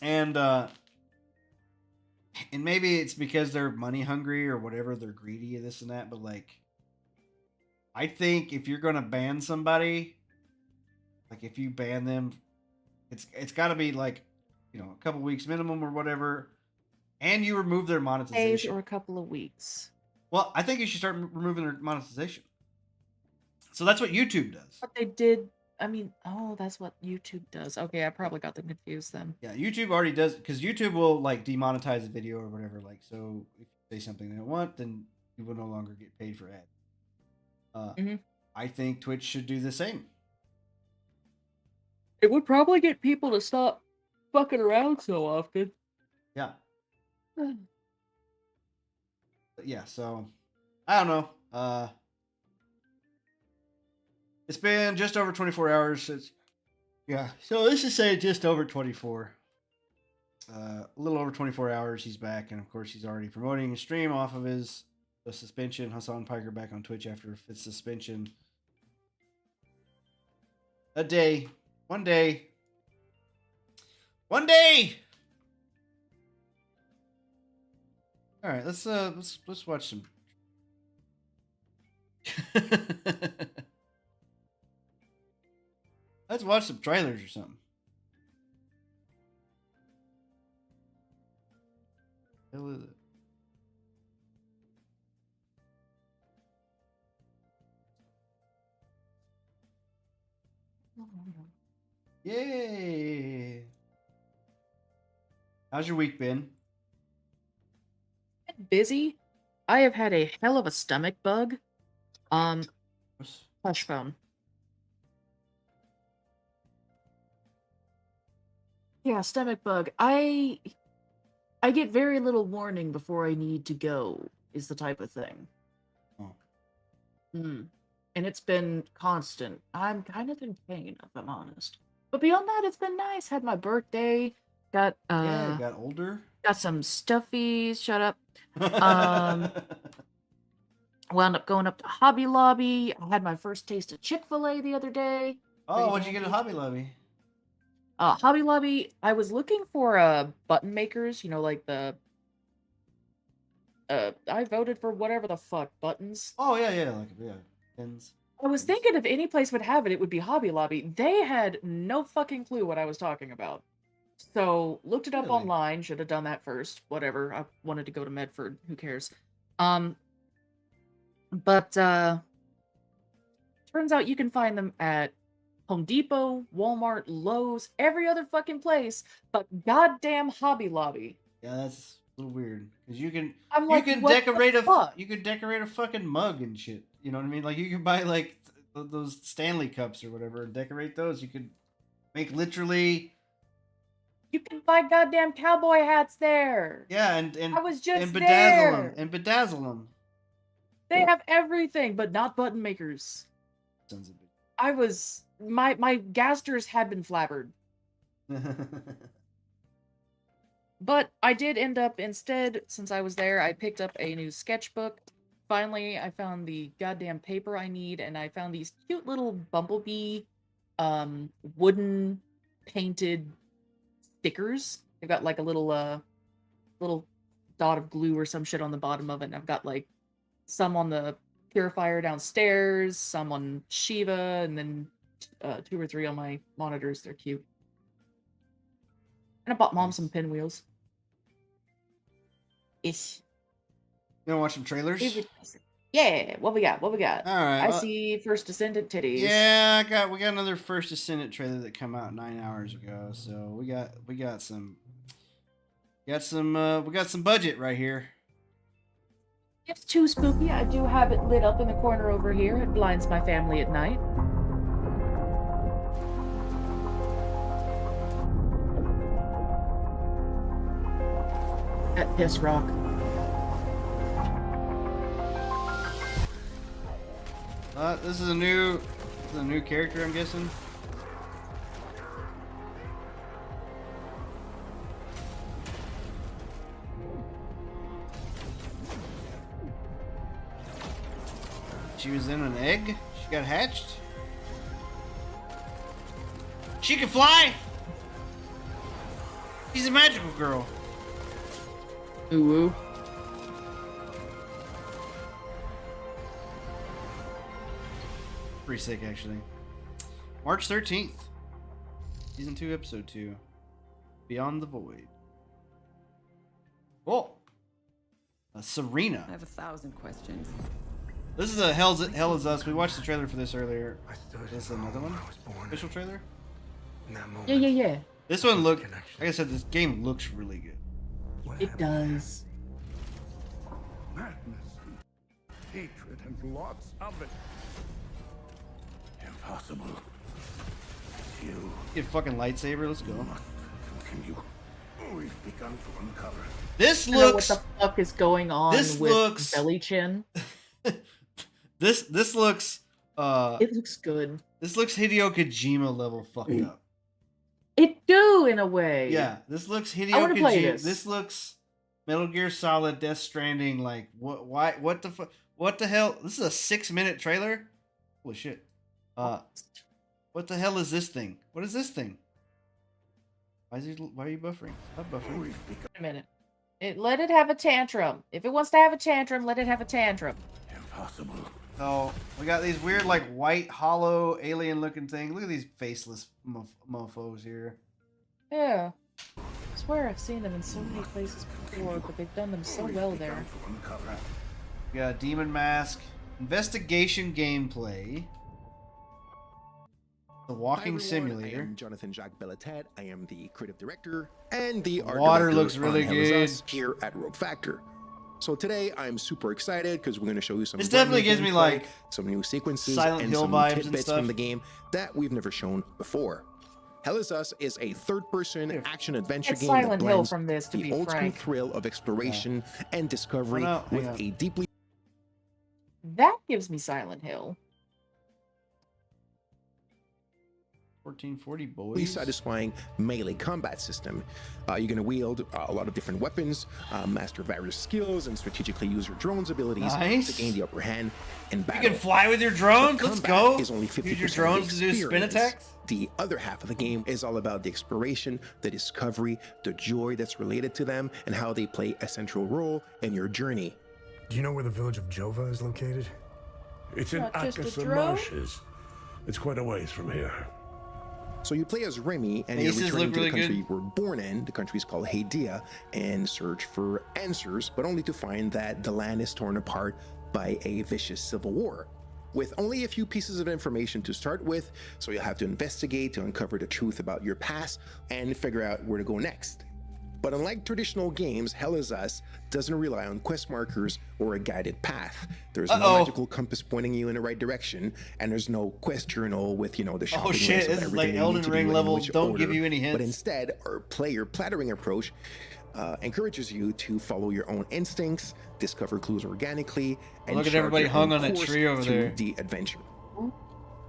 And maybe it's because they're money hungry or whatever, they're greedy and this and that, but like, I think if you're gonna ban somebody, like if you ban them, it's got to be like, a couple weeks minimum or whatever, and you remove their monetization. Days or a couple of weeks. Well, I think you should start removing their monetization. So that's what YouTube does. But they did. I mean, that's what YouTube does. Okay, I probably got them confused then. Yeah, YouTube already does, because YouTube will like demonetize the video or whatever. Like, so if you say something they don't want, then you will no longer get paid for ads. I think Twitch should do the same. It would probably get people to stop fucking around so often. Yeah. But yeah, so I don't know. It's been just over 24 hours since. Yeah, so let's just say just over 24. A little over 24 hours, he's back, and of course, he's already promoting a stream off of his suspension. Hassan Piker back on Twitch after a 5th suspension. One day. All right, let's watch some. Let's watch some trailers or something. What the hell is it? Yay! How's your week been? Busy. I have had a hell of a stomach bug. Hush phone. Yeah, stomach bug. I get very little warning before I need to go, is the type of thing. Oh. And it's been constant. I'm kind of in pain, if I'm honest. But beyond that, it's been nice. Had my birthday. Got got older. Got some stuffies. Shut up. Wound up going up to Hobby Lobby. I had my first taste of Chick-fil-A the other day. Oh, what'd you get at Hobby Lobby? Hobby Lobby, I was looking for button makers, you know, like the I voted for whatever the fuck buttons. Oh yeah, like yeah, pins. I was thinking if any place would have it, it would be Hobby Lobby. They had no fucking clue what I was talking about. So, looked it up Really? online, should have done that first. Whatever. I wanted to go to Medford, who cares. But turns out you can find them at Home Depot, Walmart, Lowe's, every other fucking place, but goddamn Hobby Lobby. Yeah, that's a little weird because you can I'm like, you can what decorate the fuck? you could decorate a fucking mug and shit. You know what I mean? Like you can buy like those Stanley cups or whatever and decorate those. You could make literally. You can buy goddamn cowboy hats there. Yeah, and I was just and bedazzle there. them and bedazzle them. They have everything, but not button makers. Sons of bitch. I was my gasters had been flabbered. But I did end up instead, since I was there, I picked up a new sketchbook. Finally, I found the goddamn paper I need, and I found these cute little bumblebee wooden painted stickers. They've got like a little little dot of glue or some shit on the bottom of it, and I've got like some on the purifier downstairs, some on Shiva, and then 2 or 3 on my monitors. They're cute. And I bought Mom some pinwheels. Ish. You wanna watch some trailers? Yeah, what we got? What we got? All right. I see First Descendant titties. Yeah, we got another First Descendant trailer that came out 9 hours ago. So we got some budget right here. It's too spooky. I do have it lit up in the corner over here. It blinds my family at night. At Piss Rock. This is a new character, I'm guessing. She was in an egg. She got hatched. She can fly. She's a magical girl. Ooh woo. Pretty sick, actually. March 13th. Season 2, Episode 2. Beyond the Void. Oh. Serena. I have 1,000 questions. This is a Hell Is Us. We watched the trailer for this earlier. This is another one? Official trailer? Yeah. This one looked... Like I said, this game looks really good. It does. Madness, hatred, and lots of it. Impossible. You Get a fucking lightsaber. Let's go. must continue. We've begun to uncover. This I don't know what looks... the fuck is going on This with looks... Belly Chin. This looks... It looks good. This looks Hideo Kojima level fucked up. It do, in a way. Yeah, this looks Hideo I wanna Kojima. play this. This looks Metal Gear Solid, Death Stranding. Like what? Why? What the fuck? What the hell? This is a 6-minute trailer. Holy shit! What the hell is this thing? What is this thing? Why are you buffering? Stop buffering. Wait a minute. Let it have a tantrum. If it wants to have a tantrum, let it have a tantrum. Impossible. So we got these weird, like white, hollow, alien-looking things. Look at these faceless mofos here. Yeah. I swear I've seen them in so many places before, but they've done them so well there. We got Demon Mask, investigation gameplay, the walking simulator. I am Jonathan Jacques Bellatet. I am the creative director and the art Water director looks really on Hell Is good. Us here at Rogue Factor. So today I'm super excited because we're going to show you some. This brand new definitely gives me, gameplay, like, some new sequences Silent and Hill some vibes and tidbits stuff. from the game that we've never shown before. Hell Is Us is a third-person action-adventure It's game that Silent Hill blends from this, to the be old-school frank. thrill of exploration and discovery Oh, no, hang with on. a deeply. That gives me Silent Hill. 1440 boys. satisfying melee combat system. You're going to wield a lot of different weapons, master various skills, and strategically use your drone's abilities to gain the upper hand in battle. You can fly with your drones. Let's go. Is only 50% use your drones to do spin attacks. The other half of the game is all about the exploration, the discovery, the joy that's related to them, and how they play a central role in your journey. Do you know where the village of Jova is located? It's in Akasa Marshes. It's quite a ways from here. So you play as Remy, and you're returning to the country you were born in. The country is called Hadia, and search for answers, but only to find that the land is torn apart by a vicious civil war. With only a few pieces of information to start with, so you'll have to investigate to uncover the truth about your past and figure out where to go next. But unlike traditional games, Hell Is Us doesn't rely on quest markers or a guided path. There's no magical compass pointing you in the right direction, and there's no quest journal with, you know, the shopping list of this is like Elden Ring level. Don't give you any hints. But instead, our player plattering approach encourages you to follow your own instincts, discover clues organically, and look at everybody hung on that tree over there. The adventure.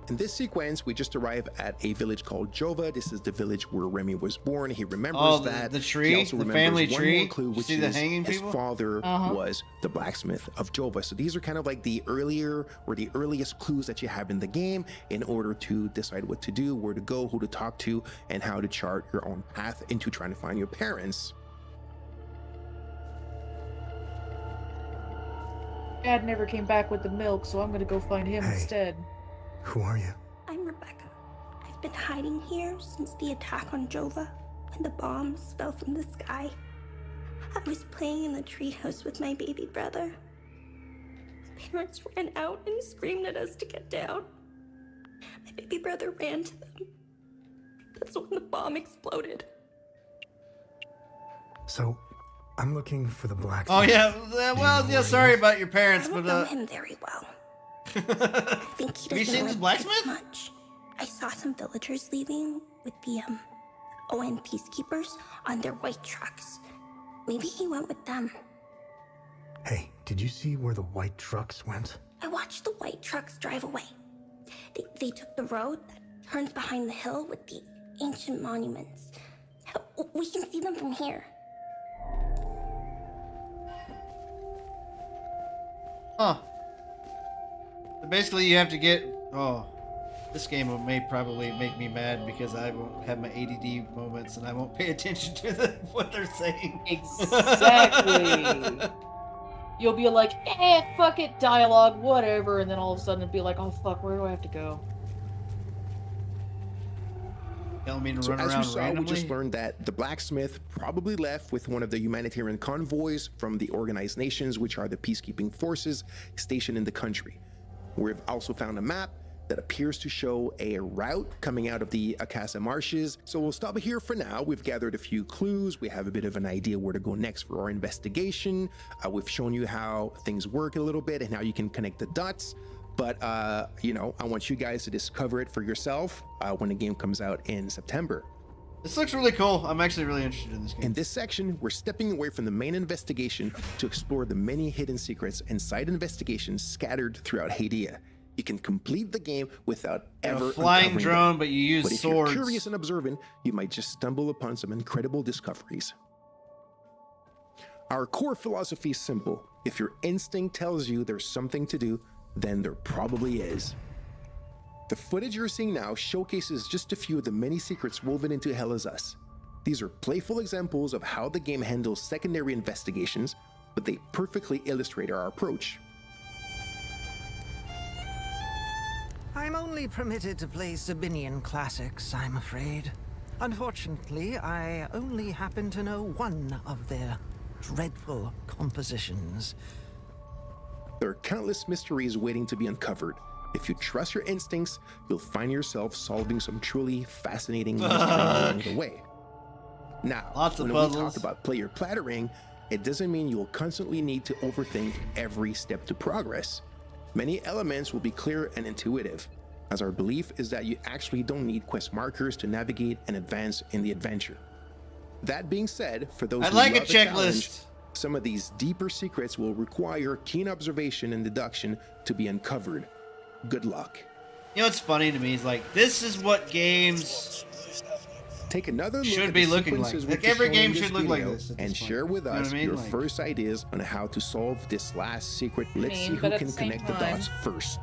In this sequence, we just arrive at a village called Jova. This is the village where Remy was born. He remembers that. The tree, he also the remembers family one tree. More clue, which See is the hanging his people? father was the blacksmith of Jova. So these are kind of like the earlier or the earliest clues that you have in the game in order to decide what to do, where to go, who to talk to, and how to chart your own path into trying to find your parents. Dad never came back with the milk, so I'm gonna go find him instead. Who are you? I'm Rebecca. I've been hiding here since the attack on Jova, when the bombs fell from the sky. I was playing in the treehouse with my baby brother. My parents ran out and screamed at us to get down. My baby brother ran to them. That's when the bomb exploded. So, I'm looking for the blacksmith. Oh yeah, well, yeah. Sorry about your parents, I don't know him very well. I think he doesn't like blacksmith much. I saw some villagers leaving with the ON peacekeepers on their white trucks. Maybe he went with them. Hey, did you see where the white trucks went? I watched the white trucks drive away. They took the road that turns behind the hill with the ancient monuments. We can see them from here. Huh. So basically, you have to get. Oh, this game may probably make me mad because I won't have my ADD moments and I won't pay attention to what they're saying. Exactly. You'll be like, fuck it, dialogue, whatever, and then all of a sudden it'll be like, oh fuck, where do I have to go? Tell me to So run as around you saw, randomly? we just learned that the blacksmith probably left with one of the humanitarian convoys from the Organized Nations, which are the peacekeeping forces stationed in the country. We've also found a map that appears to show a route coming out of the Akasa Marshes. So we'll stop here for now. We've gathered a few clues. We have a bit of an idea where to go next for our investigation. We've shown you how things work a little bit and how you can connect the dots. But, you know, I want you guys to discover it for yourself when the game comes out in September. This looks really cool. I'm actually really interested in this game. In this section, we're stepping away from the main investigation to explore the many hidden secrets and side investigations scattered throughout Hadia. You can complete the game without ever a flying uncovering drone, them. but you use But if swords. you're curious and observant, you might just stumble upon some incredible discoveries. Our core philosophy is simple. If your instinct tells you there's something to do, then there probably is. The footage you're seeing now showcases just a few of the many secrets woven into Hell Is Us. These are playful examples of how the game handles secondary investigations, but they perfectly illustrate our approach. I'm only permitted to play Sabinian classics, I'm afraid. Unfortunately, I only happen to know one of their dreadful compositions. There are countless mysteries waiting to be uncovered. If you trust your instincts, you'll find yourself solving some truly fascinating mysteries along the way. Now, when we talk about player plattering, it doesn't mean you'll constantly need to overthink every step to progress. Many elements will be clear and intuitive, as our belief is that you actually don't need quest markers to navigate and advance in the adventure. That being said, for those who like a love a challenge, checklist. some of these deeper secrets will require keen observation and deduction to be uncovered. Good luck. You know what's funny to me is like this is what games Take another look should at be the looking like. sequences Like we're every showing game in this should look like video this at and this point. share with You know what us I mean? your Like- first ideas on how to solve this last secret. Let's see who but at can the same connect the time- dots first.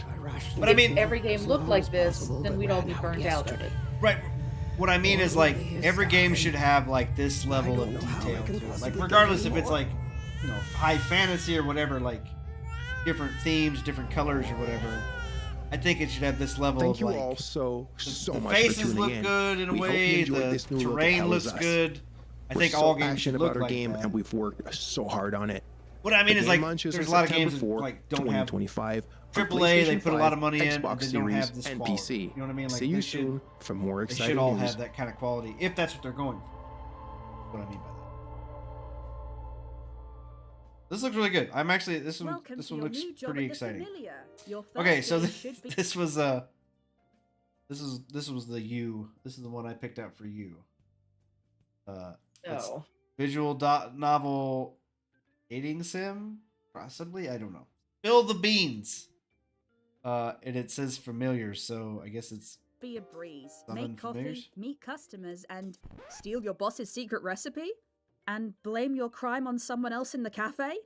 But I mean, if every game looked like this, then we'd all be burned out at it. right. What I mean is like every game should have like this level of detail to it. Like regardless if it's like, you know, high fantasy or whatever, like different themes, different colors or whatever. I think it should have this level Thank of you like all so the much faces for tuning look in. good in a We hope you way, enjoyed the this new look at terrain Hell Is looks Us. good. I We're think so all games passionate should about look our like game, that. and we've worked so hard on it. What I mean The is game like launches there's a on lot of September games that 4th, like don't have 2025 on AAA. They PlayStation put a lot 5, of money in, Xbox and they don't Series, have this and quality. PC. You know what I mean? Like See you they should, soon for more they exciting should all news. have that kind of quality if that's what they're going for. That's what I mean by that. This looks really good. I'm actually this one looks pretty exciting. Okay, so this was this was the U. This is the one I picked out for you. It's Oh. visual novel dating sim, possibly. I don't know. Spill the beans. And it says familiar, so I guess it's Be a breeze. Summon Make coffee, familiars? meet customers, and steal your boss's secret recipe? And blame your crime on someone else in the cafe?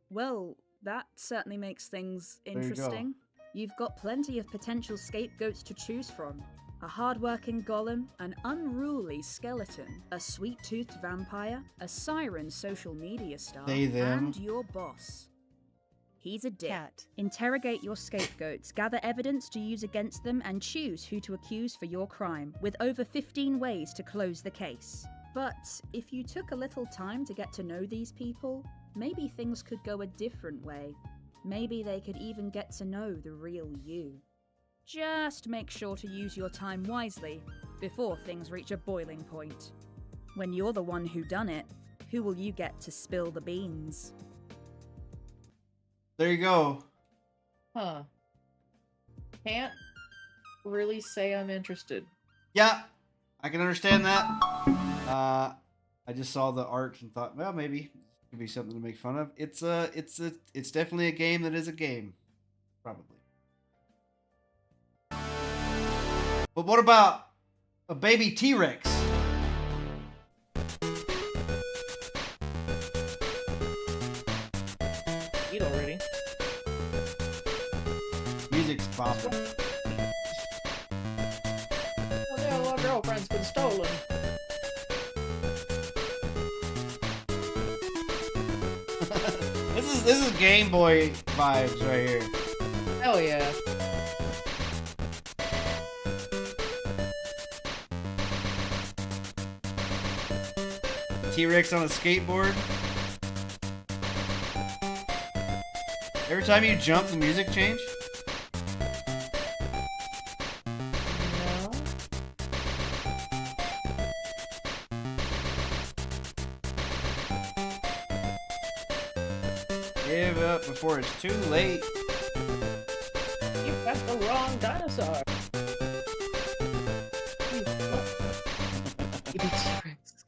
Well, that certainly makes things you go. interesting. You've got plenty of potential scapegoats to choose from. A hard-working golem, an unruly skeleton, a sweet-toothed vampire, a siren social media star, They, them. and your boss. He's a dick. Interrogate your scapegoats, gather evidence to use against them, and choose who to accuse for your crime, with over 15 ways to close the case. But if you took a little time to get to know these people, maybe things could go a different way. Maybe they could even get to know the real you. Just make sure to use your time wisely before things reach a boiling point. When you're the one who done it, who will you get to spill the beans? there you go. Huh. Can't really say I'm interested. Yeah, I can understand that. I just saw the art and thought, well, maybe it could be something to make fun of. It's definitely a game that is a game, probably. But what about a baby T-Rex? Eat already. Music's popping. Oh, yeah, well, our girlfriend's been stolen. This is Game Boy vibes right here. Hell yeah. T-Rex on a skateboard. Every time you jump, the music change. No. Give up before it's too late. You pressed the wrong dinosaur. Baby T-Rex.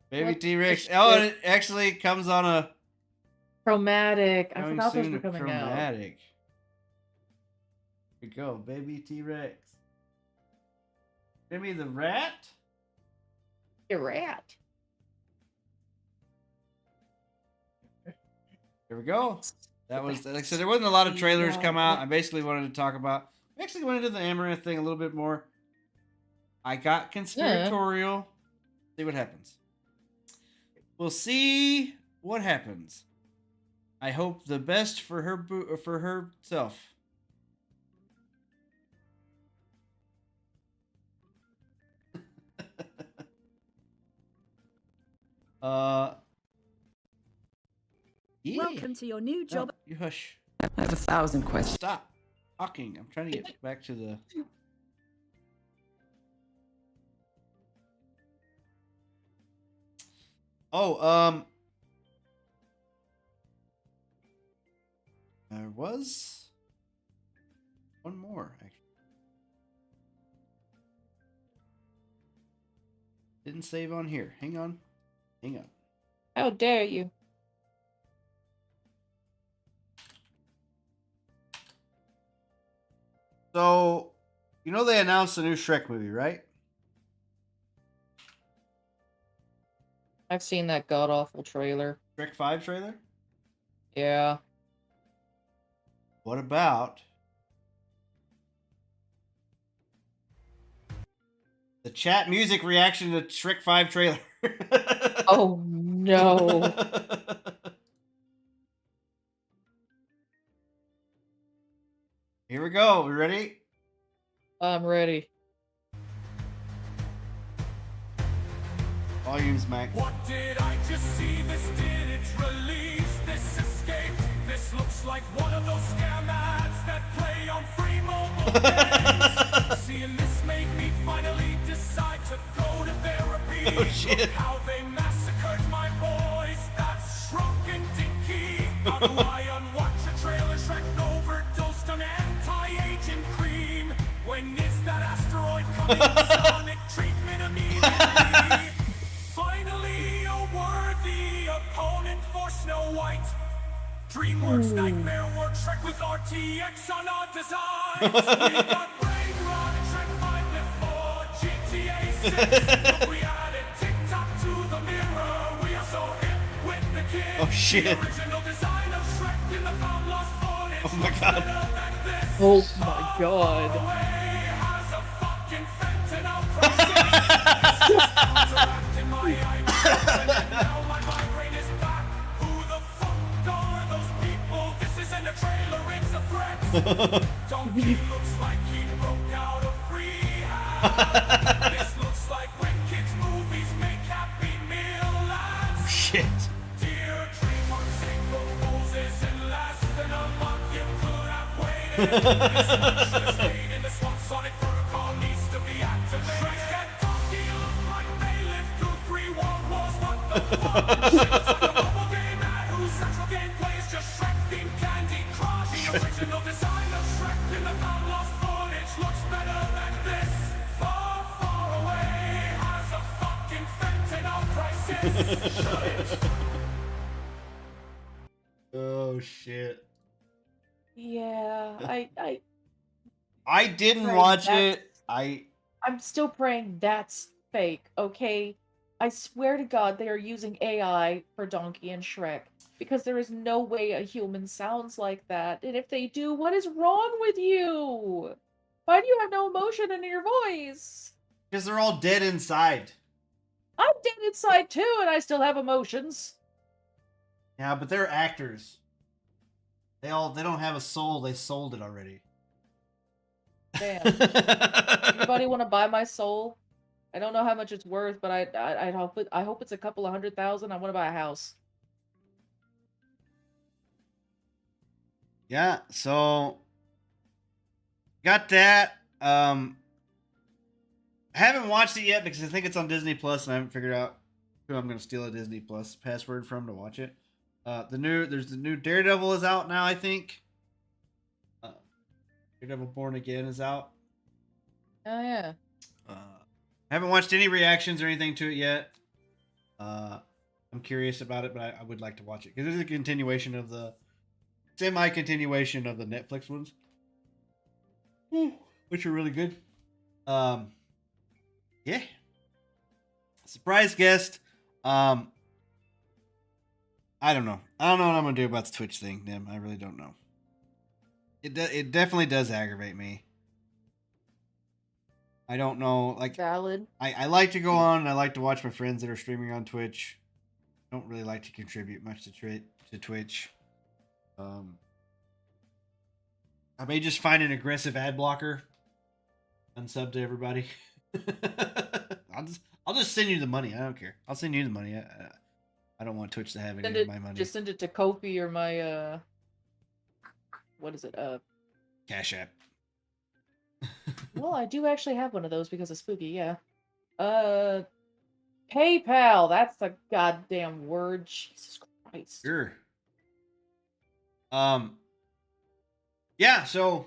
Baby What T-Rex. the Oh, shit? and it actually comes on a Chromatic. I coming forgot those soon were coming out. chromatic. Here we go, Baby T-Rex. Jimmy the rat. You rat. Here we go. That was, like I said, there wasn't a lot of trailers come out. I basically wanted to talk about, I actually wanted to do the Amaranth thing a little bit more. I got conspiratorial. See what happens. We'll see what happens. I hope the best for her for herself. Yeah. Welcome to your new job. No, you hush. I have 1,000 questions. Stop talking. I'm trying to get back to the. Oh, there was one more actually. Didn't save on here. Hang on. Hang on. How dare you? So, you know they announced a new Shrek movie, right? I've seen that god awful trailer. Shrek 5 trailer? Yeah. What about the chat music reaction to Shrek 5 trailer? Oh no. Here we go. We ready? I'm ready. Volumes max. What did I just see? This did it release? This escape? This looks like one of those scam ads that play on free mobile games. Seeing this made me finally decide to go to therapy. Oh shit. Look how they massacred my boys. That's Shrunk and Dinky. How do I unwatch a trailer? Shrek overdosed on anti-aging cream. When is that asteroid coming? Sonic treatment immediately. Finally, a worthy opponent for Snow White. DreamWorks Nightmare Work Shrek with RTX on our designs. We got Brain Rot and Shrek 5 before GTA 6. But we added TikTok to the mirror. We are so hip with the kids. Oh shit. The original design of Shrek in the found lost footage. Oh my god. Oh my god. Has a fucking fentanyl crisis. Now my migraine is back. Who the fuck are those people? This isn't a trailer, it's a threat. Donkey looks like he broke out of rehab. This looks like when kids' movies make Happy Meal ads. Shit. Dear DreamWorks, April Fools is in less than a month. You could have waited. This one should have stayed in the swamp. Sonic Protocol needs to be activated. Shrek and Donkey look like they lived through 3 world wars. What the fuck? Shit looks like a mobile game ad whose central gameplay is just Shrek-themed Candy Crush. The original design of Shrek in the found lost footage looks better than this. Far, far away has a fucking fentanyl crisis. Shut it. Oh shit. Yeah, I didn't Right, watch that's- it. I'm still praying that's fake, okay? I swear to God they are using AI for Donkey and Shrek. Because there is no way a human sounds like that. And if they do, what is wrong with you? Why do you have no emotion in your voice? Because they're all dead inside. I'm dead inside too, and I still have emotions. Yeah, but they're actors. They don't have a soul. They sold it already. Damn. Anybody want to buy my soul? I don't know how much it's worth, but I hope it's a couple of $100,000. I want to buy a house. Yeah, so got that. I haven't watched it yet because I think it's on Disney Plus, and I haven't figured out who I'm gonna steal a Disney Plus password from to watch it. There's the new Daredevil is out now, I think. Daredevil Born Again is out. Oh yeah. I haven't watched any reactions or anything to it yet. I'm curious about it, but I would like to watch it because it's a continuation of the semi-continuation of the Netflix ones, which are really good. Yeah. Surprise guest. I don't know. I don't know what I'm gonna do about the Twitch thing, Nim. I really don't know. It definitely does aggravate me. I don't know. Like, valid. I like to go on and I like to watch my friends that are streaming on Twitch. I don't really like to contribute much to Twitch. I may just find an aggressive ad blocker. Unsub to everybody. I'll just send you the money. I don't care. I'll send you the money. I don't want Twitch to have any of my money. Just send it to Kofi or my what is it? Cash App. Well, I do actually have one of those because of Spooky, yeah. PayPal, that's the goddamn word. Jesus Christ. Sure. Yeah, so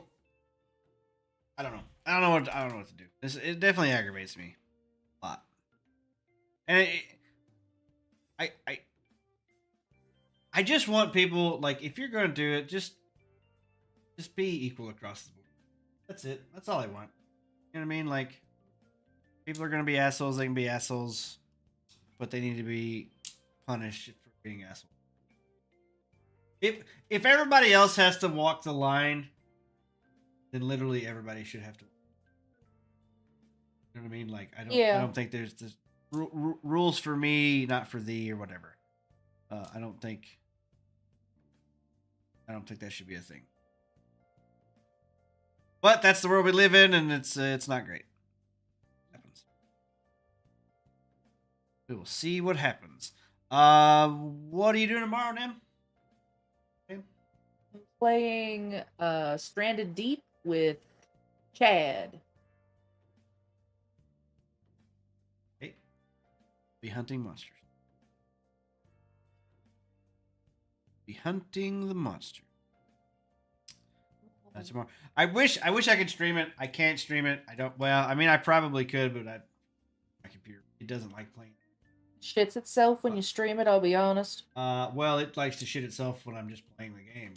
I don't know. I don't know what to do. It definitely aggravates me a lot. And I just want people, like, if you're going to do it, just be equal across the board. That's it. That's all I want. You know what I mean? Like, people are gonna be assholes. They can be assholes, but they need to be punished for being assholes. If everybody else has to walk the line, then literally everybody should have to. You know what I mean? Like, I don't think there's this rules for me, not for thee, or whatever. I don't think that should be a thing. But that's the world we live in, and it's not great. Happens. We will see what happens. What are you doing tomorrow, Nim? Playing Stranded Deep with Chad. Okay. Be hunting monsters. Be hunting the monster. That's tomorrow. I wish I could stream it. I can't stream it. I don't. Well, I mean, I probably could, but my computer, it doesn't like playing. Shits itself when you stream it. I'll be honest. Well, it likes to shit itself when I'm just playing the game.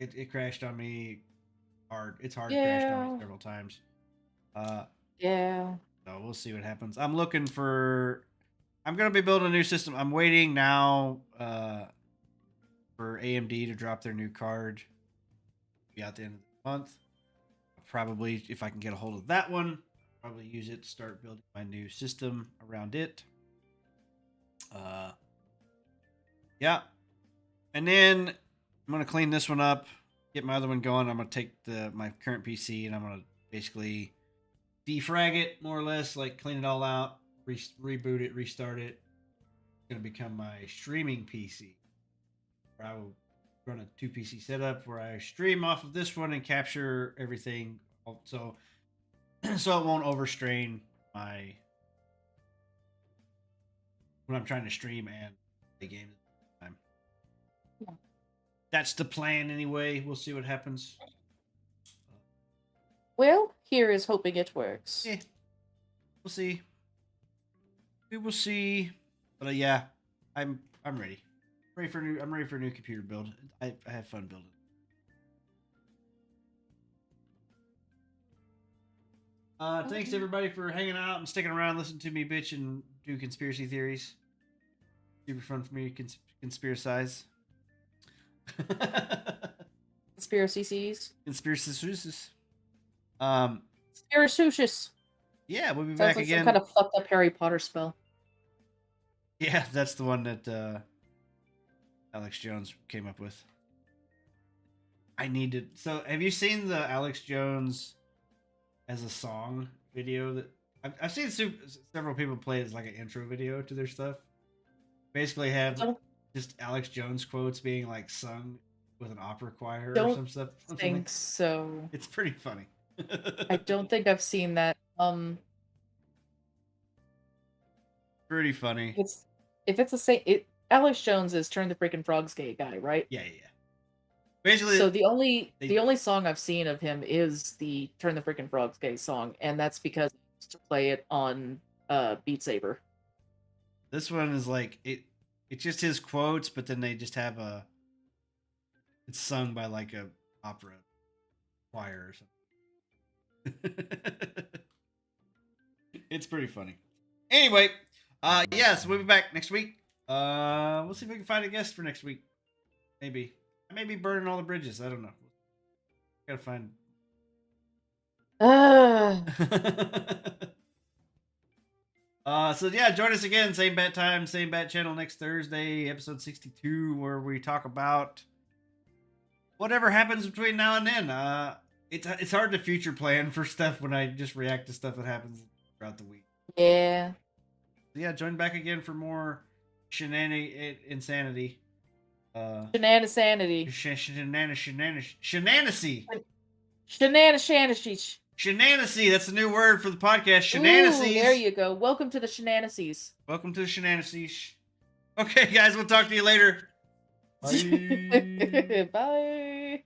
It crashed on me hard. It's hard crashed on me several times. Yeah. So we'll see what happens. I'm looking for. I'm gonna be building a new system. I'm waiting now for AMD to drop their new card. Be out the end of the month. Probably, if I can get a hold of that one, probably use it to start building my new system around it. Yeah. And then I'm gonna clean this one up, get my other one going. I'm gonna take my current PC and I'm gonna basically defrag it, more or less, like clean it all out, reboot it, restart it. It's gonna become my streaming PC, where I will run a 2 PC setup where I stream off of this one and capture everything, so it won't overstrain my when I'm trying to stream and play games at the time. Yeah. That's the plan anyway. We'll see what happens. Well, here is hoping it works. Yeah. We'll see. We will see. But yeah, I'm ready. I'm ready for a new computer build. I have fun building. Thanks everybody for hanging out and sticking around, listening to me bitch and do conspiracy theories. Super fun for me to conspiracize. Conspiracies. Conspiracies. Conspiracious. Yeah, we'll be Sounds back like again. Some kind of fucked up Harry Potter spell. Yeah, that's the one that Alex Jones came up with. I needed. So, have you seen the Alex Jones as a song video? That I've seen several people play it as like an intro video to their stuff. Basically, have just Alex Jones quotes being like sung with an opera choir or some stuff. I think so. It's pretty funny. I don't think I've seen that. Pretty funny. If it's the same. Alex Jones is Turn the Freaking Frogs Gay guy, right? Yeah. Basically, so the only song I've seen of him is the Turn the Freaking Frogs Gay song, and that's because I used to play it on Beat Saber. This one is like it's just his quotes, but then they just have it's sung by like a opera choir or something. It's pretty funny. Anyway, so we'll be back next week. We'll see if we can find a guest for next week. Maybe. I may be burning all the bridges. I don't know. Gotta find. So yeah, join us again. Same bat time, same bat channel next Thursday, episode 62, where we talk about whatever happens between now and then. It's hard to future plan for stuff when I just react to stuff that happens throughout the week. Yeah. So yeah, join back again for more insanity. Shenanisanity. Shenanasy. Shenanasy. That's the new word for the podcast. Shenanasies. There you go. Welcome to the Shenanasies. Welcome to the Shenanasies. Okay, guys, we'll talk to you later. Bye. Bye.